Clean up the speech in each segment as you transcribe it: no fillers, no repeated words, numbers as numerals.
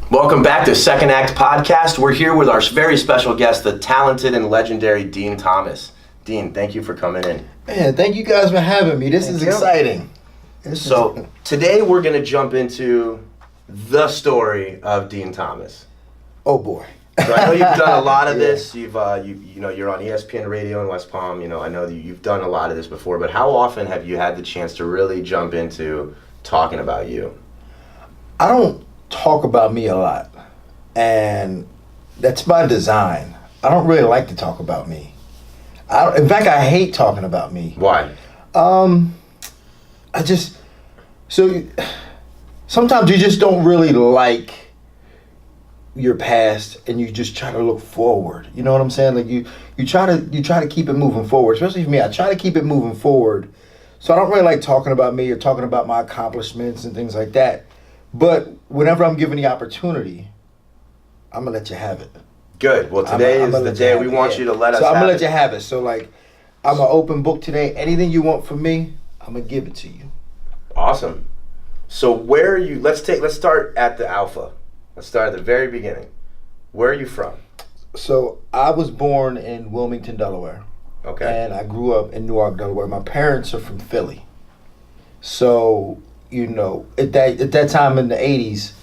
Welcome back to Second Act Podcast. We're here with our very special guest, the talented and legendary Dean Thomas. Dean, thank you for coming in. Man, thank you guys for having me. This is exciting. Today we're going to jump into the story of Dean Thomas. Oh boy. So I know you've done a lot of this. You've you're on ESPN Radio in West Palm. I know that you've done a lot of this before, but how often have you had the chance to really jump into talking about you? I don't talk about me a lot, and that's by design. I don't really like to talk about me. In fact, I hate talking about me. Why? Sometimes you just don't really like your past, and you just try to look forward. You know what I'm saying? Like you try to keep it moving forward. Especially for me, I try to keep it moving forward. So I don't really like talking about me or talking about my accomplishments and things like that. But whenever I'm given the opportunity, I'm gonna let you have it. Good. Well, today is the day we want you to let us have it. So I'm gonna let you have it. So like, I'm an open book today. Anything you want from me, I'm gonna give it to you. Awesome. So where are you? Let's start at the alpha. Let's start at the very beginning. Where are you from? So I was born in Wilmington, Delaware. Okay. And I grew up in Newark, Delaware. My parents are from Philly. So, at that time in the 80s,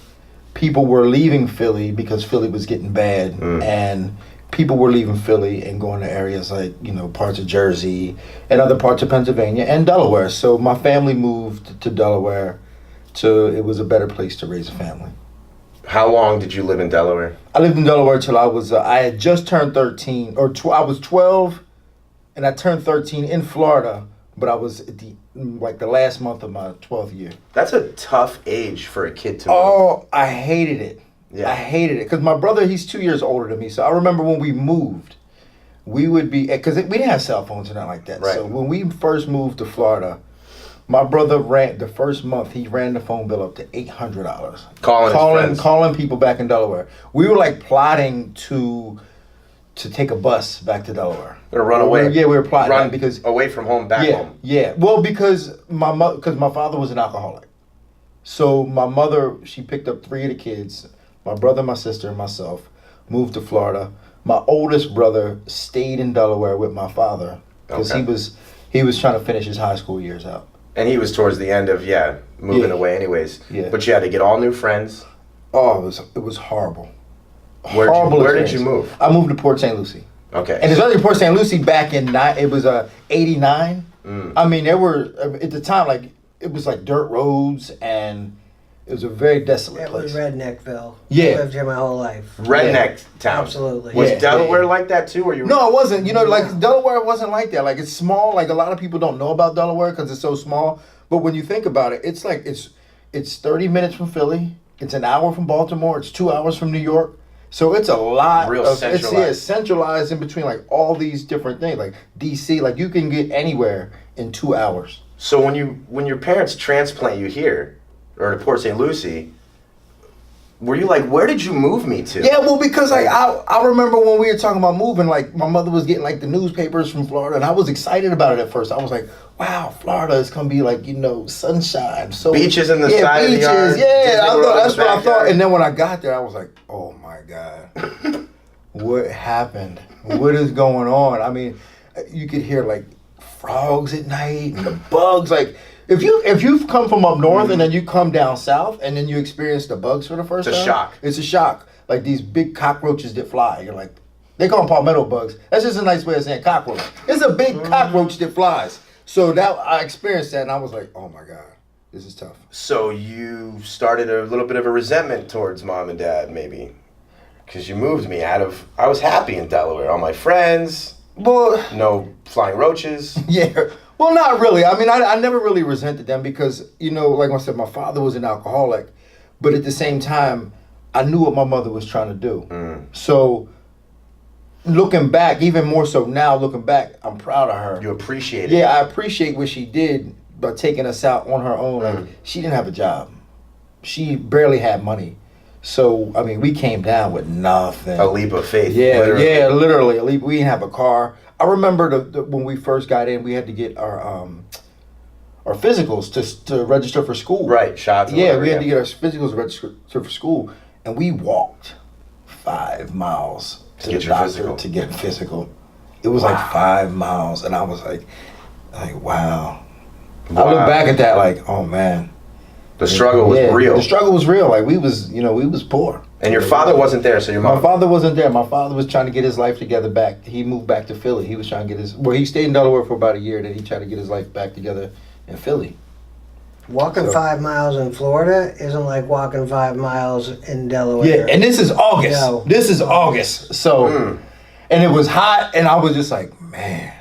people were leaving Philly because Philly was getting bad. And people were leaving Philly and going to areas like, parts of Jersey and other parts of Pennsylvania and Delaware. So my family moved to Delaware. It was a better place to raise a family. How long did you live in Delaware? I lived in Delaware till I had just turned 13, I was 12, and I turned 13 in Florida, but I was at the last month of my 12th year. That's a tough age for a kid to move. Oh, I hated it. Yeah. I hated it, because my brother, he's 2 years older than me, so I remember when we moved, we would be, because we didn't have cell phones or nothing like that, right. So when we first moved to Florida, my brother the first month, he ran the phone bill up to $800. Calling people back in Delaware. We were plotting to take a bus back to Delaware. Or run away. We were plotting run because away from home, back home. Yeah. Well, because my father was an alcoholic. So my mother, she picked up 3 of the kids, my brother, my sister, and myself, moved to Florida. My oldest brother stayed in Delaware with my father because he was trying to finish his high school years out. And he was towards the end of, moving away anyways. Yeah. But you had to get all new friends. Oh, it was horrible. Where did you move? I moved to Port St.Lucie. Okay. And it's only Port St.Lucie back in, it was 89. I mean, there were, at the time, it was dirt roads, and it was a very desolate place. It was Redneckville. Yeah. I lived here my whole life. Redneck town. Absolutely. Was Delaware like that too? Or No, it wasn't. Delaware wasn't like that. It's small. A lot of people don't know about Delaware because it's so small. But when you think about it, it's it's 30 minutes from Philly. It's an hour from Baltimore. It's 2 hours from New York. So it's a lot. Centralized. It's centralized in between all these different things. DC, you can get anywhere in 2 hours. So when your parents transplant you here, or to Port St. Lucie, were you where did you move me to? Yeah, well, because I remember when we were talking about moving, my mother was getting the newspapers from Florida, and I was excited about it at first. I was like, wow, Florida is gonna be sunshine. So beaches in the side of the yard. Yeah, that's what I thought. And then when I got there, I was like, oh my God, what happened? What is going on? I mean, you could hear frogs at night and the bugs. If you've come from up north and then you come down south and then you experience the bugs for the first time. It's a shock. It's a shock. These big cockroaches that fly. You're they call them palmetto bugs. That's just a nice way of saying cockroach. It's a big cockroach that flies. So I experienced that, and I was like, oh my God, this is tough. So you started a little bit of a resentment towards mom and dad, maybe, because you moved me I was happy in Delaware. All my friends, no flying roaches. Yeah. Well, not really. I mean, I never really resented them because, like I said, my father was an alcoholic. But at the same time, I knew what my mother was trying to do. So looking back, even more so now, looking back, I'm proud of her. You appreciate it. Yeah, I appreciate what she did by taking us out on her own. She didn't have a job. She barely had money. So, I mean, we came down with nothing. A leap of faith. Yeah, literally a leap. We didn't have a car. I remember when we first got in, we had to get our physicals to register for school. Right, shots. Yeah, we had to get our physicals registered for school, and we walked 5 miles to the doctor to get a physical. It was like 5 miles, and I was like, wow. I look back at that like, oh man. The struggle was real. The struggle was real. Like we was poor. And your father wasn't there, so your mom. My father wasn't there. My father was trying to get his life together back. He moved back to Philly. He was trying to get he stayed in Delaware for about a year, then he tried to get his life back together in Philly. Walking 5 miles in Florida isn't like walking 5 miles in Delaware. Yeah, and this is August. No. This is August. So, and it was hot, and I was just like, man.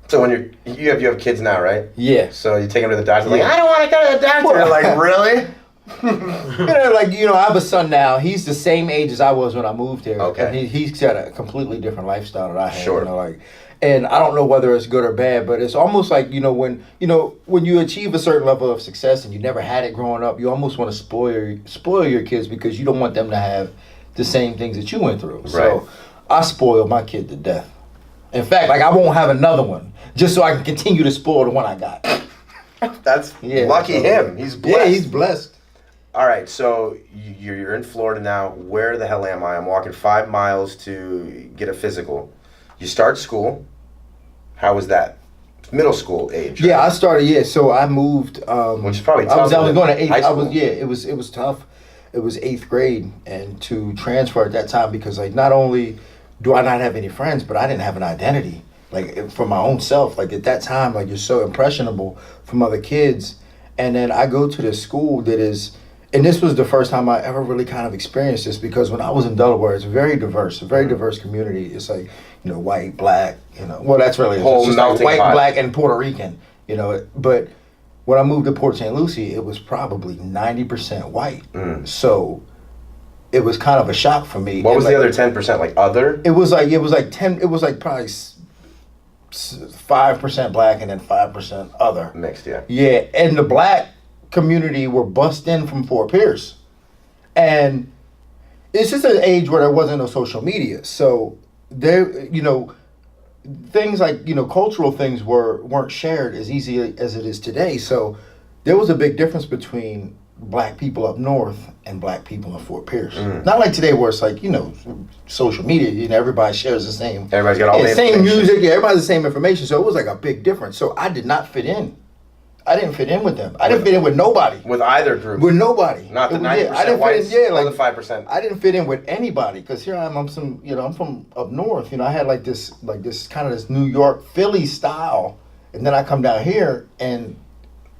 So when you have kids now, right? Yeah. So you take them to the doctor, like, I don't want to go to the doctor. Like, really? I have a son now. He's the same age as I was when I moved here. Okay. And he's got a completely different lifestyle that I had. Sure. And I don't know whether it's good or bad, but it's almost like, when you achieve a certain level of success and you never had it growing up, you almost want to spoil your kids because you don't want them to have the same things that you went through. Right. So I spoiled my kid to death. In fact, I won't have another one just so I can continue to spoil the one I got. That's lucky him. He's blessed. Yeah, he's blessed. All right, so you're in Florida now. Where the hell am I? I'm walking 5 miles to get a physical. You start school. How was that? Middle school age. Right? Yeah, I started. Yeah, so I moved. Which is probably tough. I was going to 8th. High school. It was tough. It was 8th grade, and to transfer at that time because not only do I not have any friends, but I didn't have an identity for my own self. At that time, you're so impressionable from other kids, and then I go to this school that is. And this was the first time I ever really kind of experienced this because when I was in Delaware, it's very diverse, a very diverse community. It's white, black, well, that's really whole it's melting white, pot. Black, and Puerto Rican, But when I moved to Port St.Lucie, it was probably 90% white. So it was kind of a shock for me. What was the other 10%? Other? It was probably 5% black and then 5% other. Mixed, yeah. Yeah, and the black community were bussed in from Fort Pierce, and it's just an age where there wasn't no social media, so there things cultural things weren't shared as easy as it is today. So there was a big difference between black people up north and black people in Fort Pierce. Not like today where it's social media, everybody shares the same, everybody's got all the same music, everybody has the same information, so it was a big difference. So I did not fit in. I didn't fit in with them. I didn't fit in with nobody. With either group? With nobody. Not the 90% whites or the 5%? I didn't fit in with anybody because here I am. I'm from up north. I had this kind of this New York, Philly style, and then I come down here and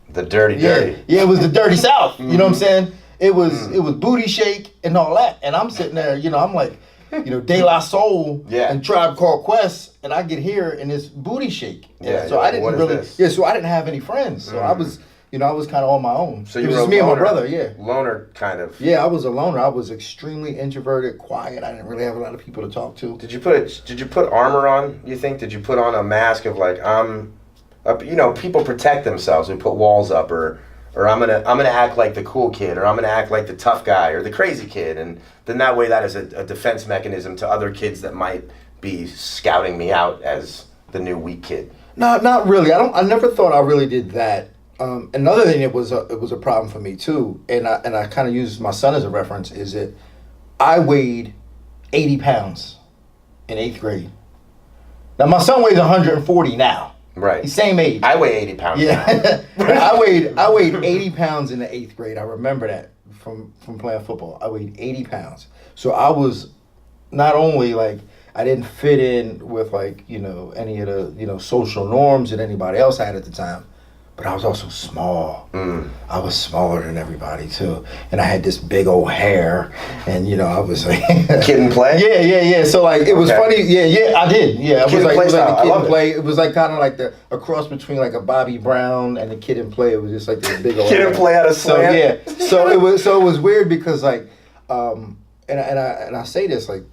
the dirty. Yeah, it was the dirty South. You know what I'm saying? It was booty shake and all that, and I'm sitting there. I'm like, De La Soul and Tribe Called Quest, and I get here and it's booty shake. So I didn't really. Yeah, so I didn't have any friends. So I was, I was kind of on my own. So it you was were just me loner, and my brother. Yeah, loner kind of. Yeah, I was a loner. I was extremely introverted, quiet. I didn't really have a lot of people to talk to. Did you put armor on? You think? Did you put on a mask of people protect themselves. We put walls up, or I'm gonna act like the cool kid, or I'm gonna act like the tough guy, or the crazy kid, and then that way that is a defense mechanism to other kids that might be scouting me out as the new weak kid. No, not really. I never thought I really did that. Another thing it was a problem for me too, and I kind of use my son as a reference, is that I weighed 80 pounds in 8th grade. Now my son weighs 140 now. Right. He's same age. I weigh 80 pounds. Yeah. I weighed 80 pounds in the 8th grade. I remember that from playing football. I weighed 80 pounds. So I was not only I didn't fit in with any of the social norms that anybody else had at the time, but I was also small. I was smaller than everybody too, and I had this big old hair, and I was like kid and play. Yeah. So it was funny. Yeah, I did. Yeah, Kid and play style. Kid and play. It was kind of a cross between a Bobby Brown and the Kid and Play. It was just this big old Kid and Play out of slant. So it was weird because and I say this I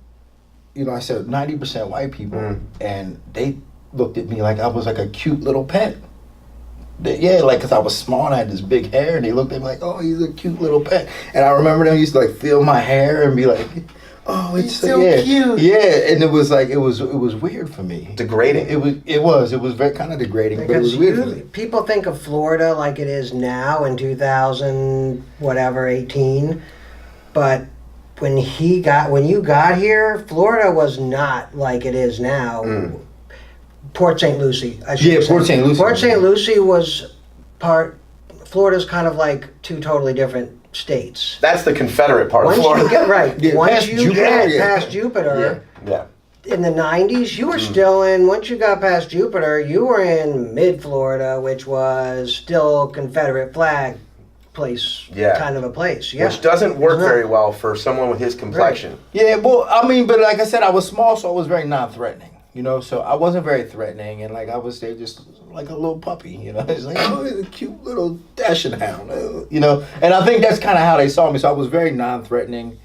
said 90% white people, and they looked at me like I was a cute little pet. Yeah, because I was small and I had this big hair, and they looked at me like, oh, he's a cute little pet. And I remember them used to feel my hair and be like, oh, it's He's so yeah, cute. yeah, and it was like it was weird for me. Degrading. It was very kind of degrading, but it Because was weird for me. people think of Florida like it is now in 2000 whatever 18, but when you got here, Florida was not like it is now. Port St. Lucie, I should Yeah, say. Port St. Lucie. Port St. Lucie was Florida's kind of like two totally different states. That's the Confederate part Once of Florida. you get right, Yeah, once past you Jupiter, get yeah. past Jupiter, Yeah. in the 90s, you were still in, once you got past Jupiter, you were in mid-Florida, which was still Confederate flag place, Yeah. kind of a place. Yeah. Which doesn't work Isn't it? very well for someone with his complexion. Yeah, well, I mean, but like I said, I was small, so I was very non-threatening. You know, so I wasn't very threatening, and like I was there just like a little puppy. You know, it's like, oh, he's a cute little dashing hound. You know, and I think that's kind of how they saw me. So I was very non-threatening.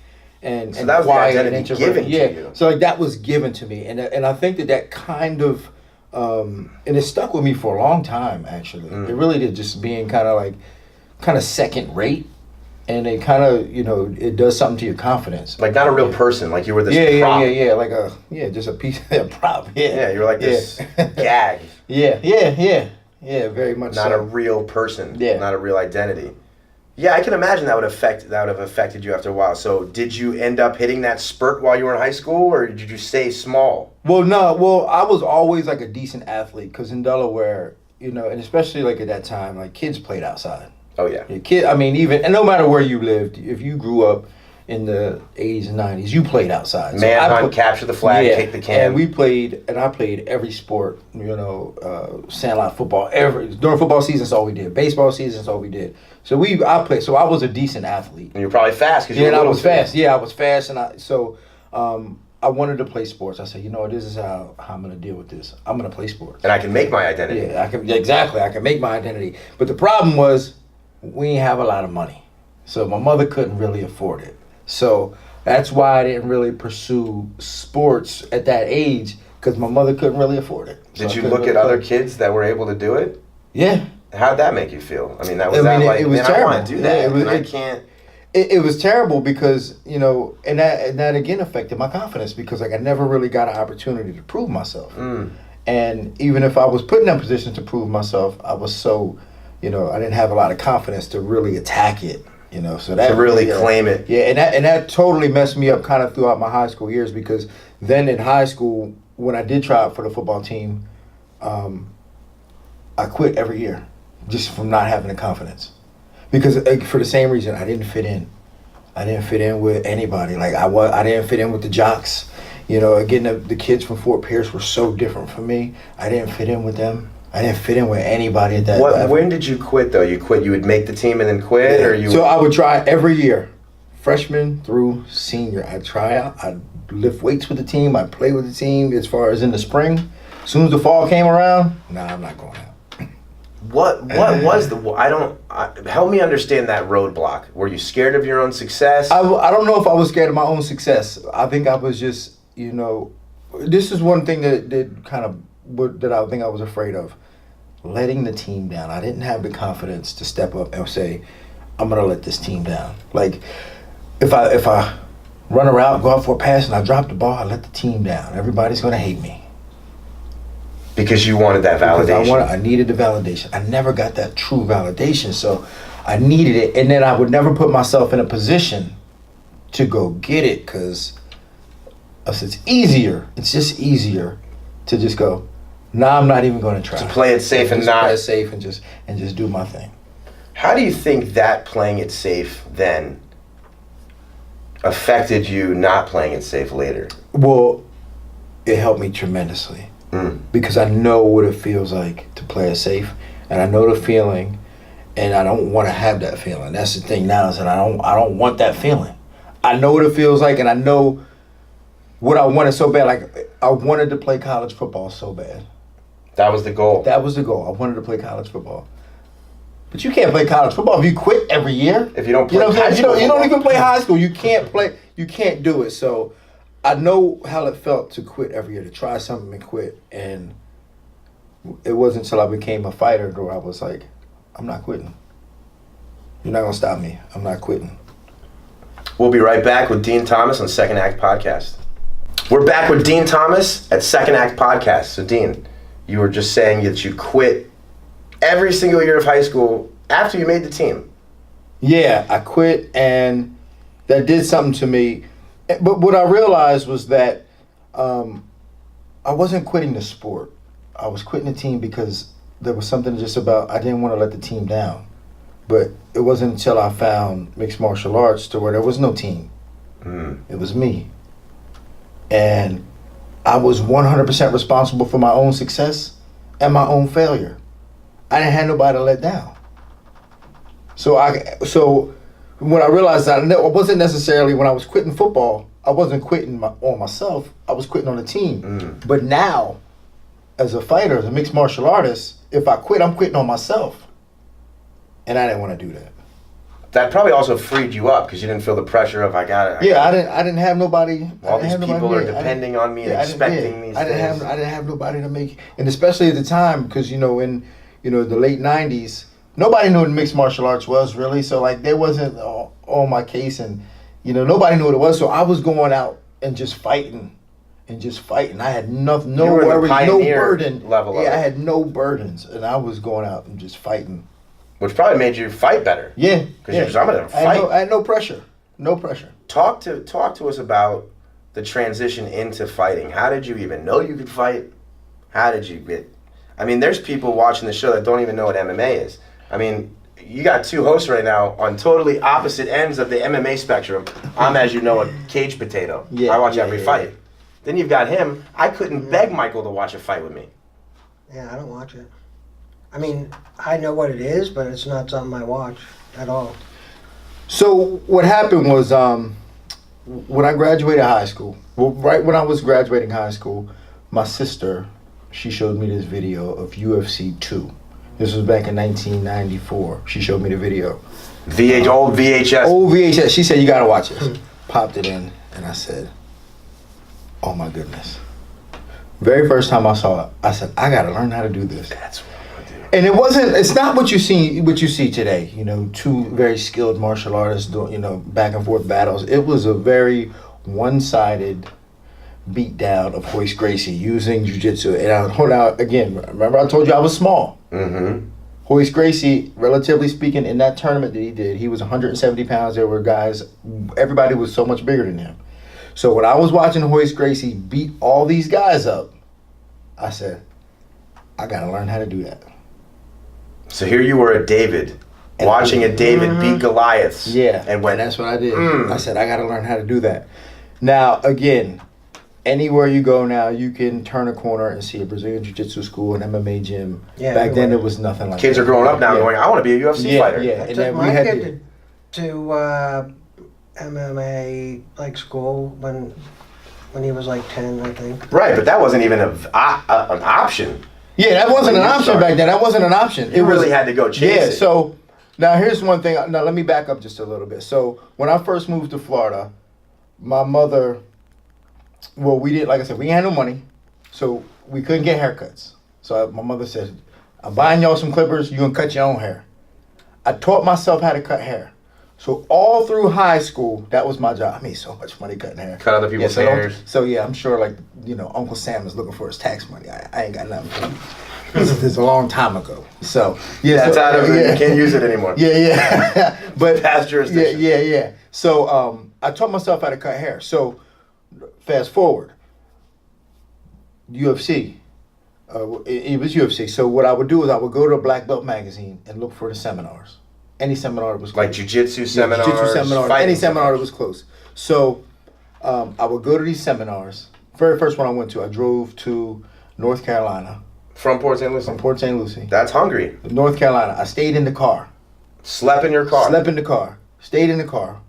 And, So that was the quiet and identity introverted. given to Yeah. you. So like that was given to me, and I think that kind of and it stuck with me for a long time. Actually, it really did. Just being kind of second rate, and it kind of it does something to your confidence. Like not a real person. Like you were this prop. Yeah, like just a piece of prop. Yeah, you were like this gag. Yeah, very much. Not so. a real person. Yeah. Not a real identity. Yeah, I can imagine that would have affected you after a while. So did you end up hitting that spurt while you were in high school, or did you stay small? Well, no. Well, I was always like a decent athlete because in Delaware, and especially like at that time, like kids played outside. Oh yeah. Your kid, I mean, and no matter where you lived, if you grew up in the 80s and 90s, you played outside. Manhunt, capture the flag, kick the can. And I played every sport, sandlot football. During football season, that's all we did. Baseball season, that's all we did. So I played. So I was a decent athlete. And you're probably fast because I was fast. Yeah, I was fast, and I wanted to play sports. I said, this is how I'm going to deal with this. I'm going to play sports. And I can make my identity. Yeah, I can make my identity. But the problem was we didn't have a lot of money, so my mother couldn't really afford it. So that's why I didn't really pursue sports at that age because my mother couldn't really afford it. Did you look at other kids that were able to do it? Yeah. How'd that make you feel? I mean, it was terrible. I want to do that. Yeah, I can't. It was terrible because and that again affected my confidence because like I never really got an opportunity to prove myself. And even if I was put in that position to prove myself, I was so I didn't have a lot of confidence to really attack it. So that To really claim it. Yeah, and that totally messed me up kind of throughout my high school years because then in high school when I did try out for the football team, I quit every year just from not having the confidence because for the same reason I didn't fit in. I didn't fit in with anybody. Like I didn't fit in with the jocks. Again, the kids from Fort Pierce were so different from me. I didn't fit in with them. I didn't fit in with anybody at that level. When did you quit though? You quit. You would make the team and then quit, or you? So I would try every year, freshman through senior. I'd try out. I'd lift weights with the team. I'd play with the team. As far as in the spring, as soon as the fall came around, I'm not going out. What was help me understand that roadblock. Were you scared of your own success? I don't know if I was scared of my own success. I think I was just this is one thing that kind of that I think I was afraid of. Letting the team down. I didn't have the confidence to step up and say, I'm gonna let this team down. Like if I run around, go out for a pass and I drop the ball, I let the team down. Everybody's gonna hate me. Because you wanted that validation. Because I needed the validation. I never got that true validation, so I needed it. And then I would never put myself in a position to go get it because it's easier. It's just easier to just go, I'm not even going to try. To play it safe and not. Play it safe and just do my thing. How do you think that playing it safe then affected you not playing it safe later? Well, it helped me tremendously because I know what it feels like to play it safe, and I know the feeling, and I don't want to have that feeling. That's the thing now is that I don't want that feeling. I know what it feels like, and I know what I wanted so bad. Like I wanted to play college football so bad. That was the goal. That was the goal. I wanted to play college football. But you can't play college football if you quit every year. If you don't play you don't even play high school. You can't play. You can't do it. So I know how it felt to quit every year, to try something and quit. And it wasn't until I became a fighter where I was like, I'm not quitting. You're not going to stop me. I'm not quitting. We'll be right back with Dean Thomas on Second Act Podcast. We're back with Dean Thomas at Second Act Podcast. So, Dean, you were just saying that you quit every single year of high school after you made the team. Yeah, I quit, and that did something to me. But what I realized was that I wasn't quitting the sport. I was quitting the team because there was something just about I didn't want to let the team down. But it wasn't until I found mixed martial arts to where there was no team. It was me. And I was 100% responsible for my own success and my own failure. I didn't have nobody to let down. So when I realized that, it wasn't necessarily when I was quitting football, I wasn't quitting on myself, I was quitting on the team. But now, as a fighter, as a mixed martial artist, if I quit, I'm quitting on myself. And I didn't want to do that. That probably also freed you up because you didn't feel the pressure of I didn't have nobody. All these people are depending on me and expecting these things. I didn't have nobody to make, and especially at the time, because in the late '90s, nobody knew what mixed martial arts was really. So like they wasn't on my case, and nobody knew what it was. So I was going out and just fighting. I had no worries, no burden. Level I had no burdens, and I was going out and just fighting. Which probably made you fight better. Yeah. Because I'm going to fight. I had no pressure. No pressure. Talk to us about the transition into fighting. How did you even know you could fight? How did you get... I mean, there's people watching the show that don't even know what MMA is. I mean, you got two hosts right now on totally opposite ends of the MMA spectrum. I'm, as you know, a cage potato. I watch every fight. Then you've got him. I couldn't beg Michael to watch a fight with me. Yeah, I don't watch it. I mean, I know what it is, but it's not something I watch at all. So what happened was when I graduated high school, right when I was graduating high school, my sister, she showed me this video of UFC 2. This was back in 1994. She showed me the video. Old VHS. Old VHS. She said, you got to watch this. Popped it in, and I said, oh my goodness. Very first time I saw it, I said, I got to learn how to do this. That's what I'm going to do. And it's not what you see today, two very skilled martial artists doing, back and forth battles. It was a very one-sided beat down of Hoist Gracie using jiu-jitsu. And again, remember I told you I was small. Mm-hmm. Hoist Gracie, relatively speaking, in that tournament that he did, he was 170 pounds. There were guys, everybody was so much bigger than him. So when I was watching Hoist Gracie beat all these guys up, I said, I got to learn how to do that. So here you were at David, watching a David beat Goliaths. Yeah, and that's what I did. I said, I got to learn how to do that. Now, again, anywhere you go now, you can turn a corner and see a Brazilian Jiu-Jitsu school, an MMA gym. Yeah, back then, it was nothing like Kids that. are growing up now going, I want to be a UFC fighter. Yeah, I took my kid to MMA school when he was like 10, I think. Right, but that wasn't even an option. Yeah, that wasn't an option back then. That wasn't an option. You really had to go chase it. Yeah, so now here's one thing. Now let me back up just a little bit. So when I first moved to Florida, my mother, we didn't, like I said, we had no money, so we couldn't get haircuts. So my mother said, I'm buying y'all some clippers, you're going to cut your own hair. I taught myself how to cut hair. So all through high school, that was my job. I made so much money cutting hair. Cut other people's hairs. So yeah, I'm sure Uncle Sam is looking for his tax money. I ain't got nothing. This is a long time ago. So yeah, that's out of it. You can't use it anymore. Yeah. But past jurisdiction. Yeah. So I taught myself how to cut hair. So fast forward, UFC. It was UFC. So what I would do is I would go to a Black Belt magazine and look for the seminars. Any seminar that was close. Like jiu-jitsu seminars, any seminar that was close. So I would go to these seminars. Very first one I went to, I drove to North Carolina. From Port St.Lucie? From Port St. Lucie. That's hungry. North Carolina. I stayed in the car. Slept in your car? Slept in the car. Stayed in the car.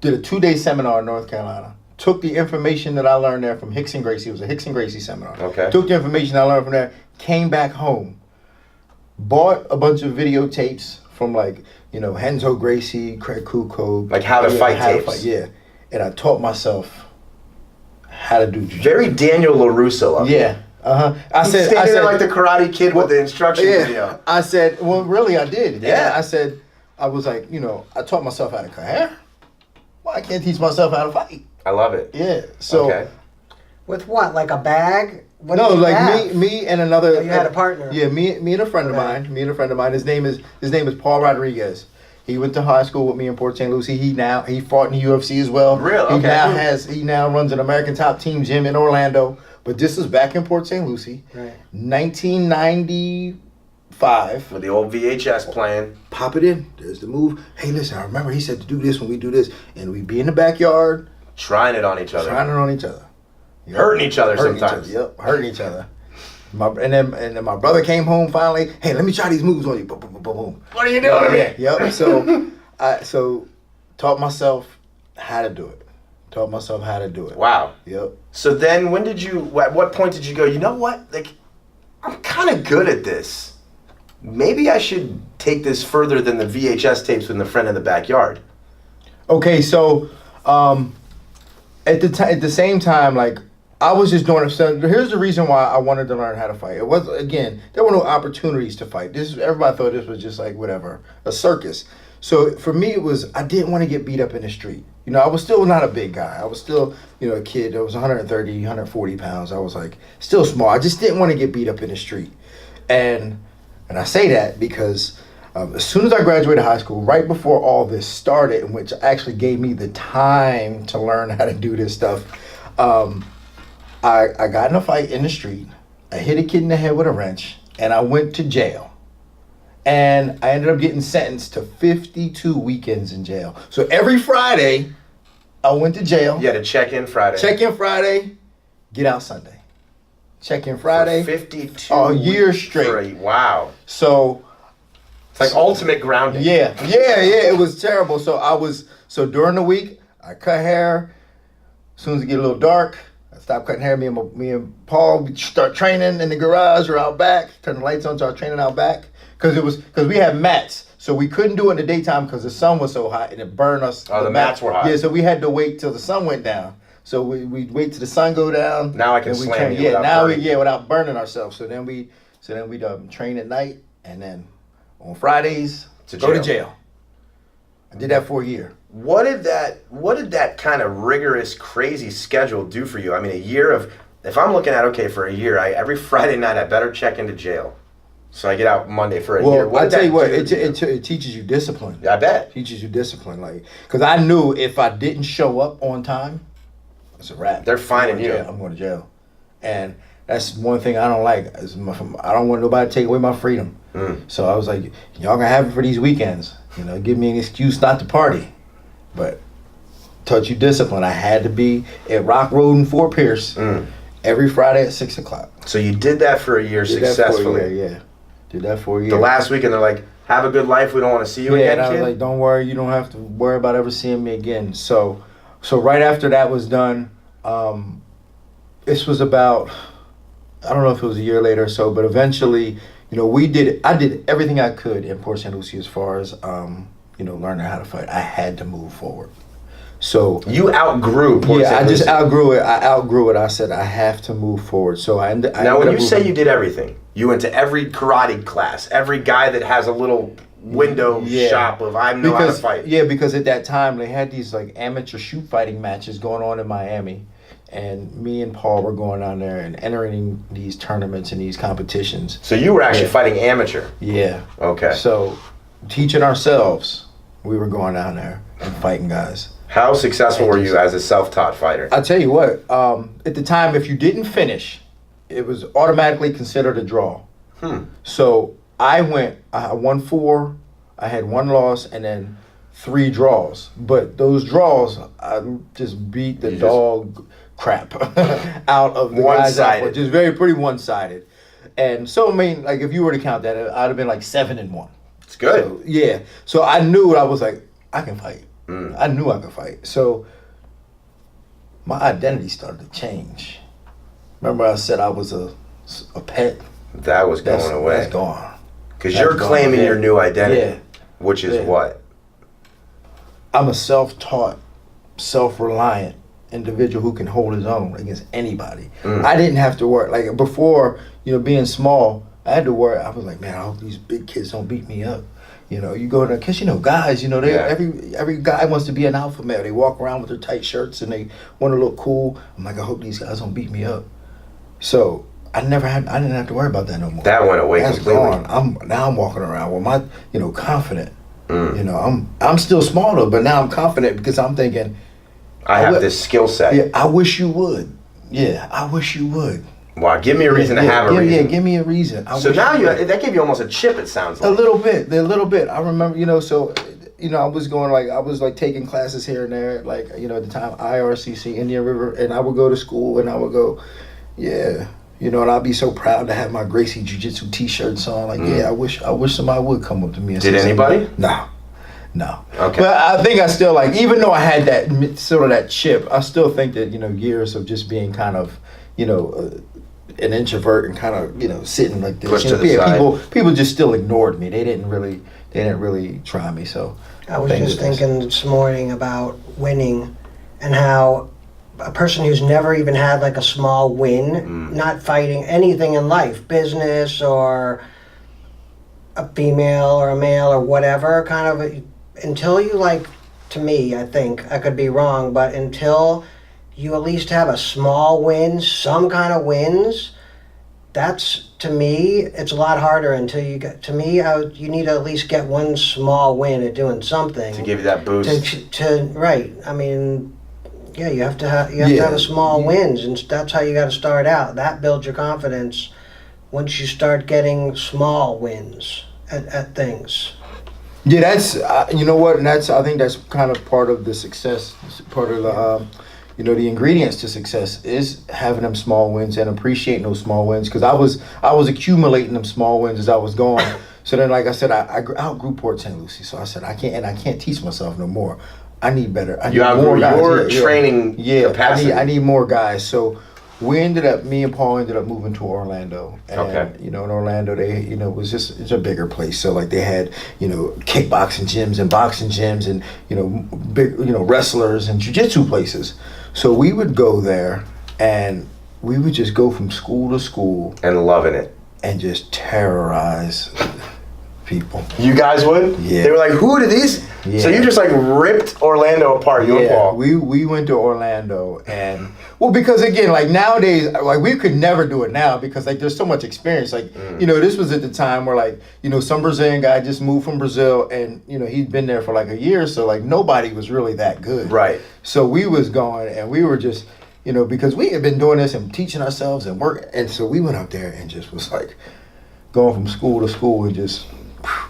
Did a 2-day seminar in North Carolina. Took the information that I learned there from Hicks and Gracie. It was a Hicks and Gracie seminar. Okay. Took the information I learned from there. Came back home. Bought a bunch of videotapes from Renzo Gracie, Craig Kuko. Like how to fight tapes. And I taught myself how to do jiu-jitsu. Very Daniel LaRusso of Yeah. I said there like the Karate Kid with the instruction video. I said, well, really, I did. Yeah. And I said, I was like, I taught myself how to cut hair. Well, I can't teach myself how to fight. I love it. Yeah. So Okay. With what? Like a bag? What no, did you like have? me and another. Oh, you had a partner. Yeah, me and a friend of Okay. mine. Me and a friend of mine. His name is Paul Rodriguez. He went to high school with me in Port St. Lucie. He fought in the UFC as well. Really? Okay. He now runs an American Top Team gym in Orlando. But this is back in Port St. Lucie, Right. 1995. With the old VHS playing. Pop it in. There's the move. Hey, listen, I remember he said to do this when we do this, and we be in the backyard, Trying it on each other. trying it on each other. Yep. Hurting each other Hurting sometimes. Each other. Yep, hurting each other. And then my brother came home finally. Hey, let me try these moves on you. Boom, boom, boom, boom, boom. What are you doing? Yep. So, I taught myself how to do it. Taught myself how to do it. Wow. Yep. So then when did you, at what point did you go, you know what? Like, I'm kind of good at this. Maybe I should take this further than the VHS tapes with a friend in the backyard. Okay, so at the same time, like I was just doing it. So here's the reason why I wanted to learn how to fight. It was, again, there were no opportunities to fight. Everybody thought this was just like whatever, a circus. So for me, it was, I didn't want to get beat up in the street. You know, I was still not a big guy. I was still, you know, a kid. I was 130, 140 pounds. I was like still small. I just didn't want to get beat up in the street. And I say that because as soon as I graduated high school, right before all this started, which actually gave me the time to learn how to do this stuff, I got in a fight in the street. I hit a kid in the head with a wrench, and I went to jail. And I ended up getting sentenced to 52 weekends in jail. So every Friday, I went to jail. You had to check in Friday. Check in Friday, get out Sunday. Check in Friday. For 52 a year weeks straight. Wow. So It's like ultimate grounding. yeah, it was terrible. So during the week, I cut hair. As soon as it get a little dark, I stopped cutting hair. Me and Paul, we start training in the garage or out back. Turn the lights on, start training out back. Because we had mats, so we couldn't do it in the daytime because the sun was so hot and it burned us. Oh, the mats were hot. Yeah, so we had to wait till the sun went down. So we'd wait till the sun go down. Now I can and we slam train. you Yeah, without now burning. without burning ourselves. So then we'd train at night, and then on Fridays go to jail. I did that for a year. What did that kind of rigorous, crazy schedule do for you? I mean, a year of, if I'm looking at, okay, for a year, every Friday night I better check into jail. So I get out Monday for a year. Well, I tell you what, it it teaches you discipline. I bet. Teaches you discipline, like, because I knew if I didn't show up on time, it's a wrap. They're fining you. I'm going to jail, and that's one thing I don't like. I don't want nobody to take away my freedom. So I was like, y'all gonna have it for these weekends. You know, give me an excuse not to party, but taught you discipline. I had to be at Rock Road in Fort Pierce every Friday at 6:00. So you did that for a year successfully. Yeah. Did that for a year. The last weekend they're like, have a good life. We don't want to see you again, and I was kid. like, don't worry, you don't have to worry about ever seeing me again. So right after that was done, this was about, I don't know if it was a year later or so, but eventually, you know, I did everything I could in Port St. Lucie as far as, you know, learning how to fight. I had to move forward. So you outgrew Port yeah, St. I just Lucie. outgrew it. I outgrew it. I said I have to move forward. So I ended Now, when up you say moving. you did everything, you went to every karate class, every guy that has a little window shop of I know how to fight. Yeah, because at that time they had these like amateur shoot fighting matches going on in Miami, and me and Paul were going down there and entering these tournaments and these competitions. So you were actually fighting amateur. Yeah. Okay. So teaching ourselves, we were going down there and fighting guys. How successful were you as a self-taught fighter? I tell you what, at the time, if you didn't finish, it was automatically considered a draw. So I won 4, I had 1 loss, and then 3 draws. But those draws, I just beat the dog crap out of the guys. One-sided. Just pretty one-sided. And so, I mean, like if you were to count that, I'd have been like 7-1. It's good. So, yeah. So I knew I was like, I can fight. I knew I could fight. So my identity started to change. Remember I said I was a pet? That was going away. That's gone. Because you're claiming your new identity, which is what? I'm a self-taught, self-reliant individual who can hold his own against anybody. I didn't have to work. Like before, you know, being small, I had to worry. I was like, man, I hope these big kids don't beat me up. You know, you go in there, cause you know, guys, you know, they Yeah. every guy wants to be an alpha male. They walk around with their tight shirts and they want to look cool. I'm like, I hope these guys don't beat me up. So I didn't have to worry about that no more. That went away That's completely. gone. I'm walking around with my, you know, confident. You know, I'm still small though, but now I'm confident because I'm thinking, I have this skill set. yeah, I wish you would. Yeah, I wish you would. Wow, give me a reason to have a reason. Yeah, give me a reason. So now that gave you almost a chip, it sounds like. A little bit. I remember, you know, so, you know, I was taking classes here and there, like, you know, at the time, IRCC, Indian River, and I would go to school and I would go, yeah, you know, and I'd be so proud to have my Gracie Jiu-Jitsu t-shirts on. Like, yeah, I wish somebody would come up to me and Did say anybody? something. No. Okay. But I think I still, like, even though I had that sort of that chip, I still think that, you know, years of just being kind of, you know, an introvert and kind of, you know, sitting like this. Pushed You know, to the side. people just still ignored me. They didn't really try me. So I was just thinking this morning about winning and how a person who's never even had like a small win, not fighting anything in life, business or a female or a male or whatever, kind of until you like, to me, I think, I could be wrong, but until you at least have a small win, some kind of wins, that's, to me, it's a lot harder until you get, to me, you need to at least get one small win at doing something. To give you that boost. Right. I mean, yeah, you have to have a small wins, and that's how you got to start out. That builds your confidence once you start getting small wins at things. Yeah, that's you know what, and I think that's kind of part of the success, part of the you know, the ingredients to success is having them small wins and appreciating those small wins. Because I was accumulating them small wins as I was going. So then, like I said, I outgrew Port St.Lucie. So I said I can't teach myself no more. I need better. I need more guys. Your training capacity. I need more guys. So me and Paul ended up moving to Orlando. And, you know, in Orlando, they, you know, it's a bigger place. So like they had, you know, kickboxing gyms and boxing gyms and, you know, big, you know, wrestlers and jiu-jitsu places. So we would go there and we would just go from school to school. And loving it. And just terrorize people. You guys would? Yeah. They were like, who are these? Yeah. So you just like ripped Orlando apart, you and Paul. We went to Orlando and, well, because again, like nowadays, like we could never do it now because like there's so much experience. Like, you know, this was at the time where like, you know, some Brazilian guy just moved from Brazil and, you know, he'd been there for like a year. So like nobody was really that good. Right. So we was going and we were just, you know, because we had been doing this and teaching ourselves and work. And so we went up there and just was like going from school to school and just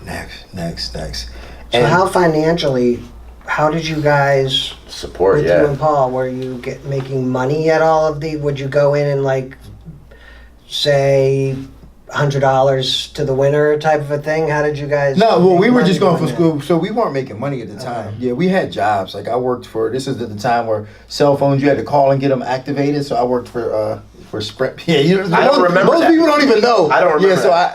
next. So how did you guys support with you and Paul? Were you making money at all of the? Would you go in and like say $100 to the winner type of a thing? How did you guys? No, well, we were just going for school, so we weren't making money at the time. Yeah, we had jobs. Like I worked for. This is at the time where cell phones you had to call and get them activated. So I worked for Sprint. Yeah, you know, I don't remember. Most that. people don't even know. I don't remember. Yeah,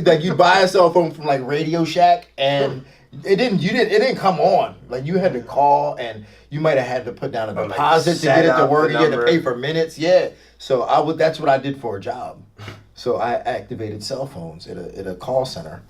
so you buy a cell phone from like Radio Shack and. It didn't come on. Like you had to call and you might have had to put down a deposit to get it to work. You had to pay for minutes. Yeah. So that's what I did for a job. So I activated cell phones at a call center.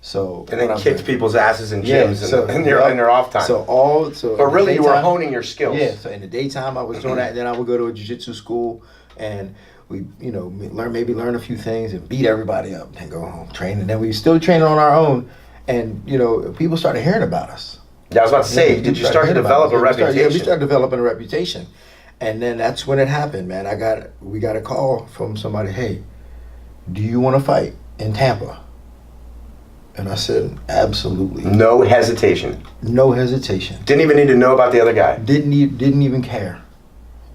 So and then kicked people's asses in gyms in their off time. But really you were honing your skills. Yeah. So in the daytime I was doing that. Then I would go to a jiu-jitsu school and we, you know, learn a few things and beat everybody up and go home, train. And then we still training on our own. And, you know, people started hearing about us. Yeah, I was about to say, did you start to develop a reputation? We started developing a reputation. And then that's when it happened, man. We got a call from somebody, hey, do you want to fight in Tampa? And I said, absolutely. No hesitation. No hesitation. Didn't even need to know about the other guy. Didn't even care.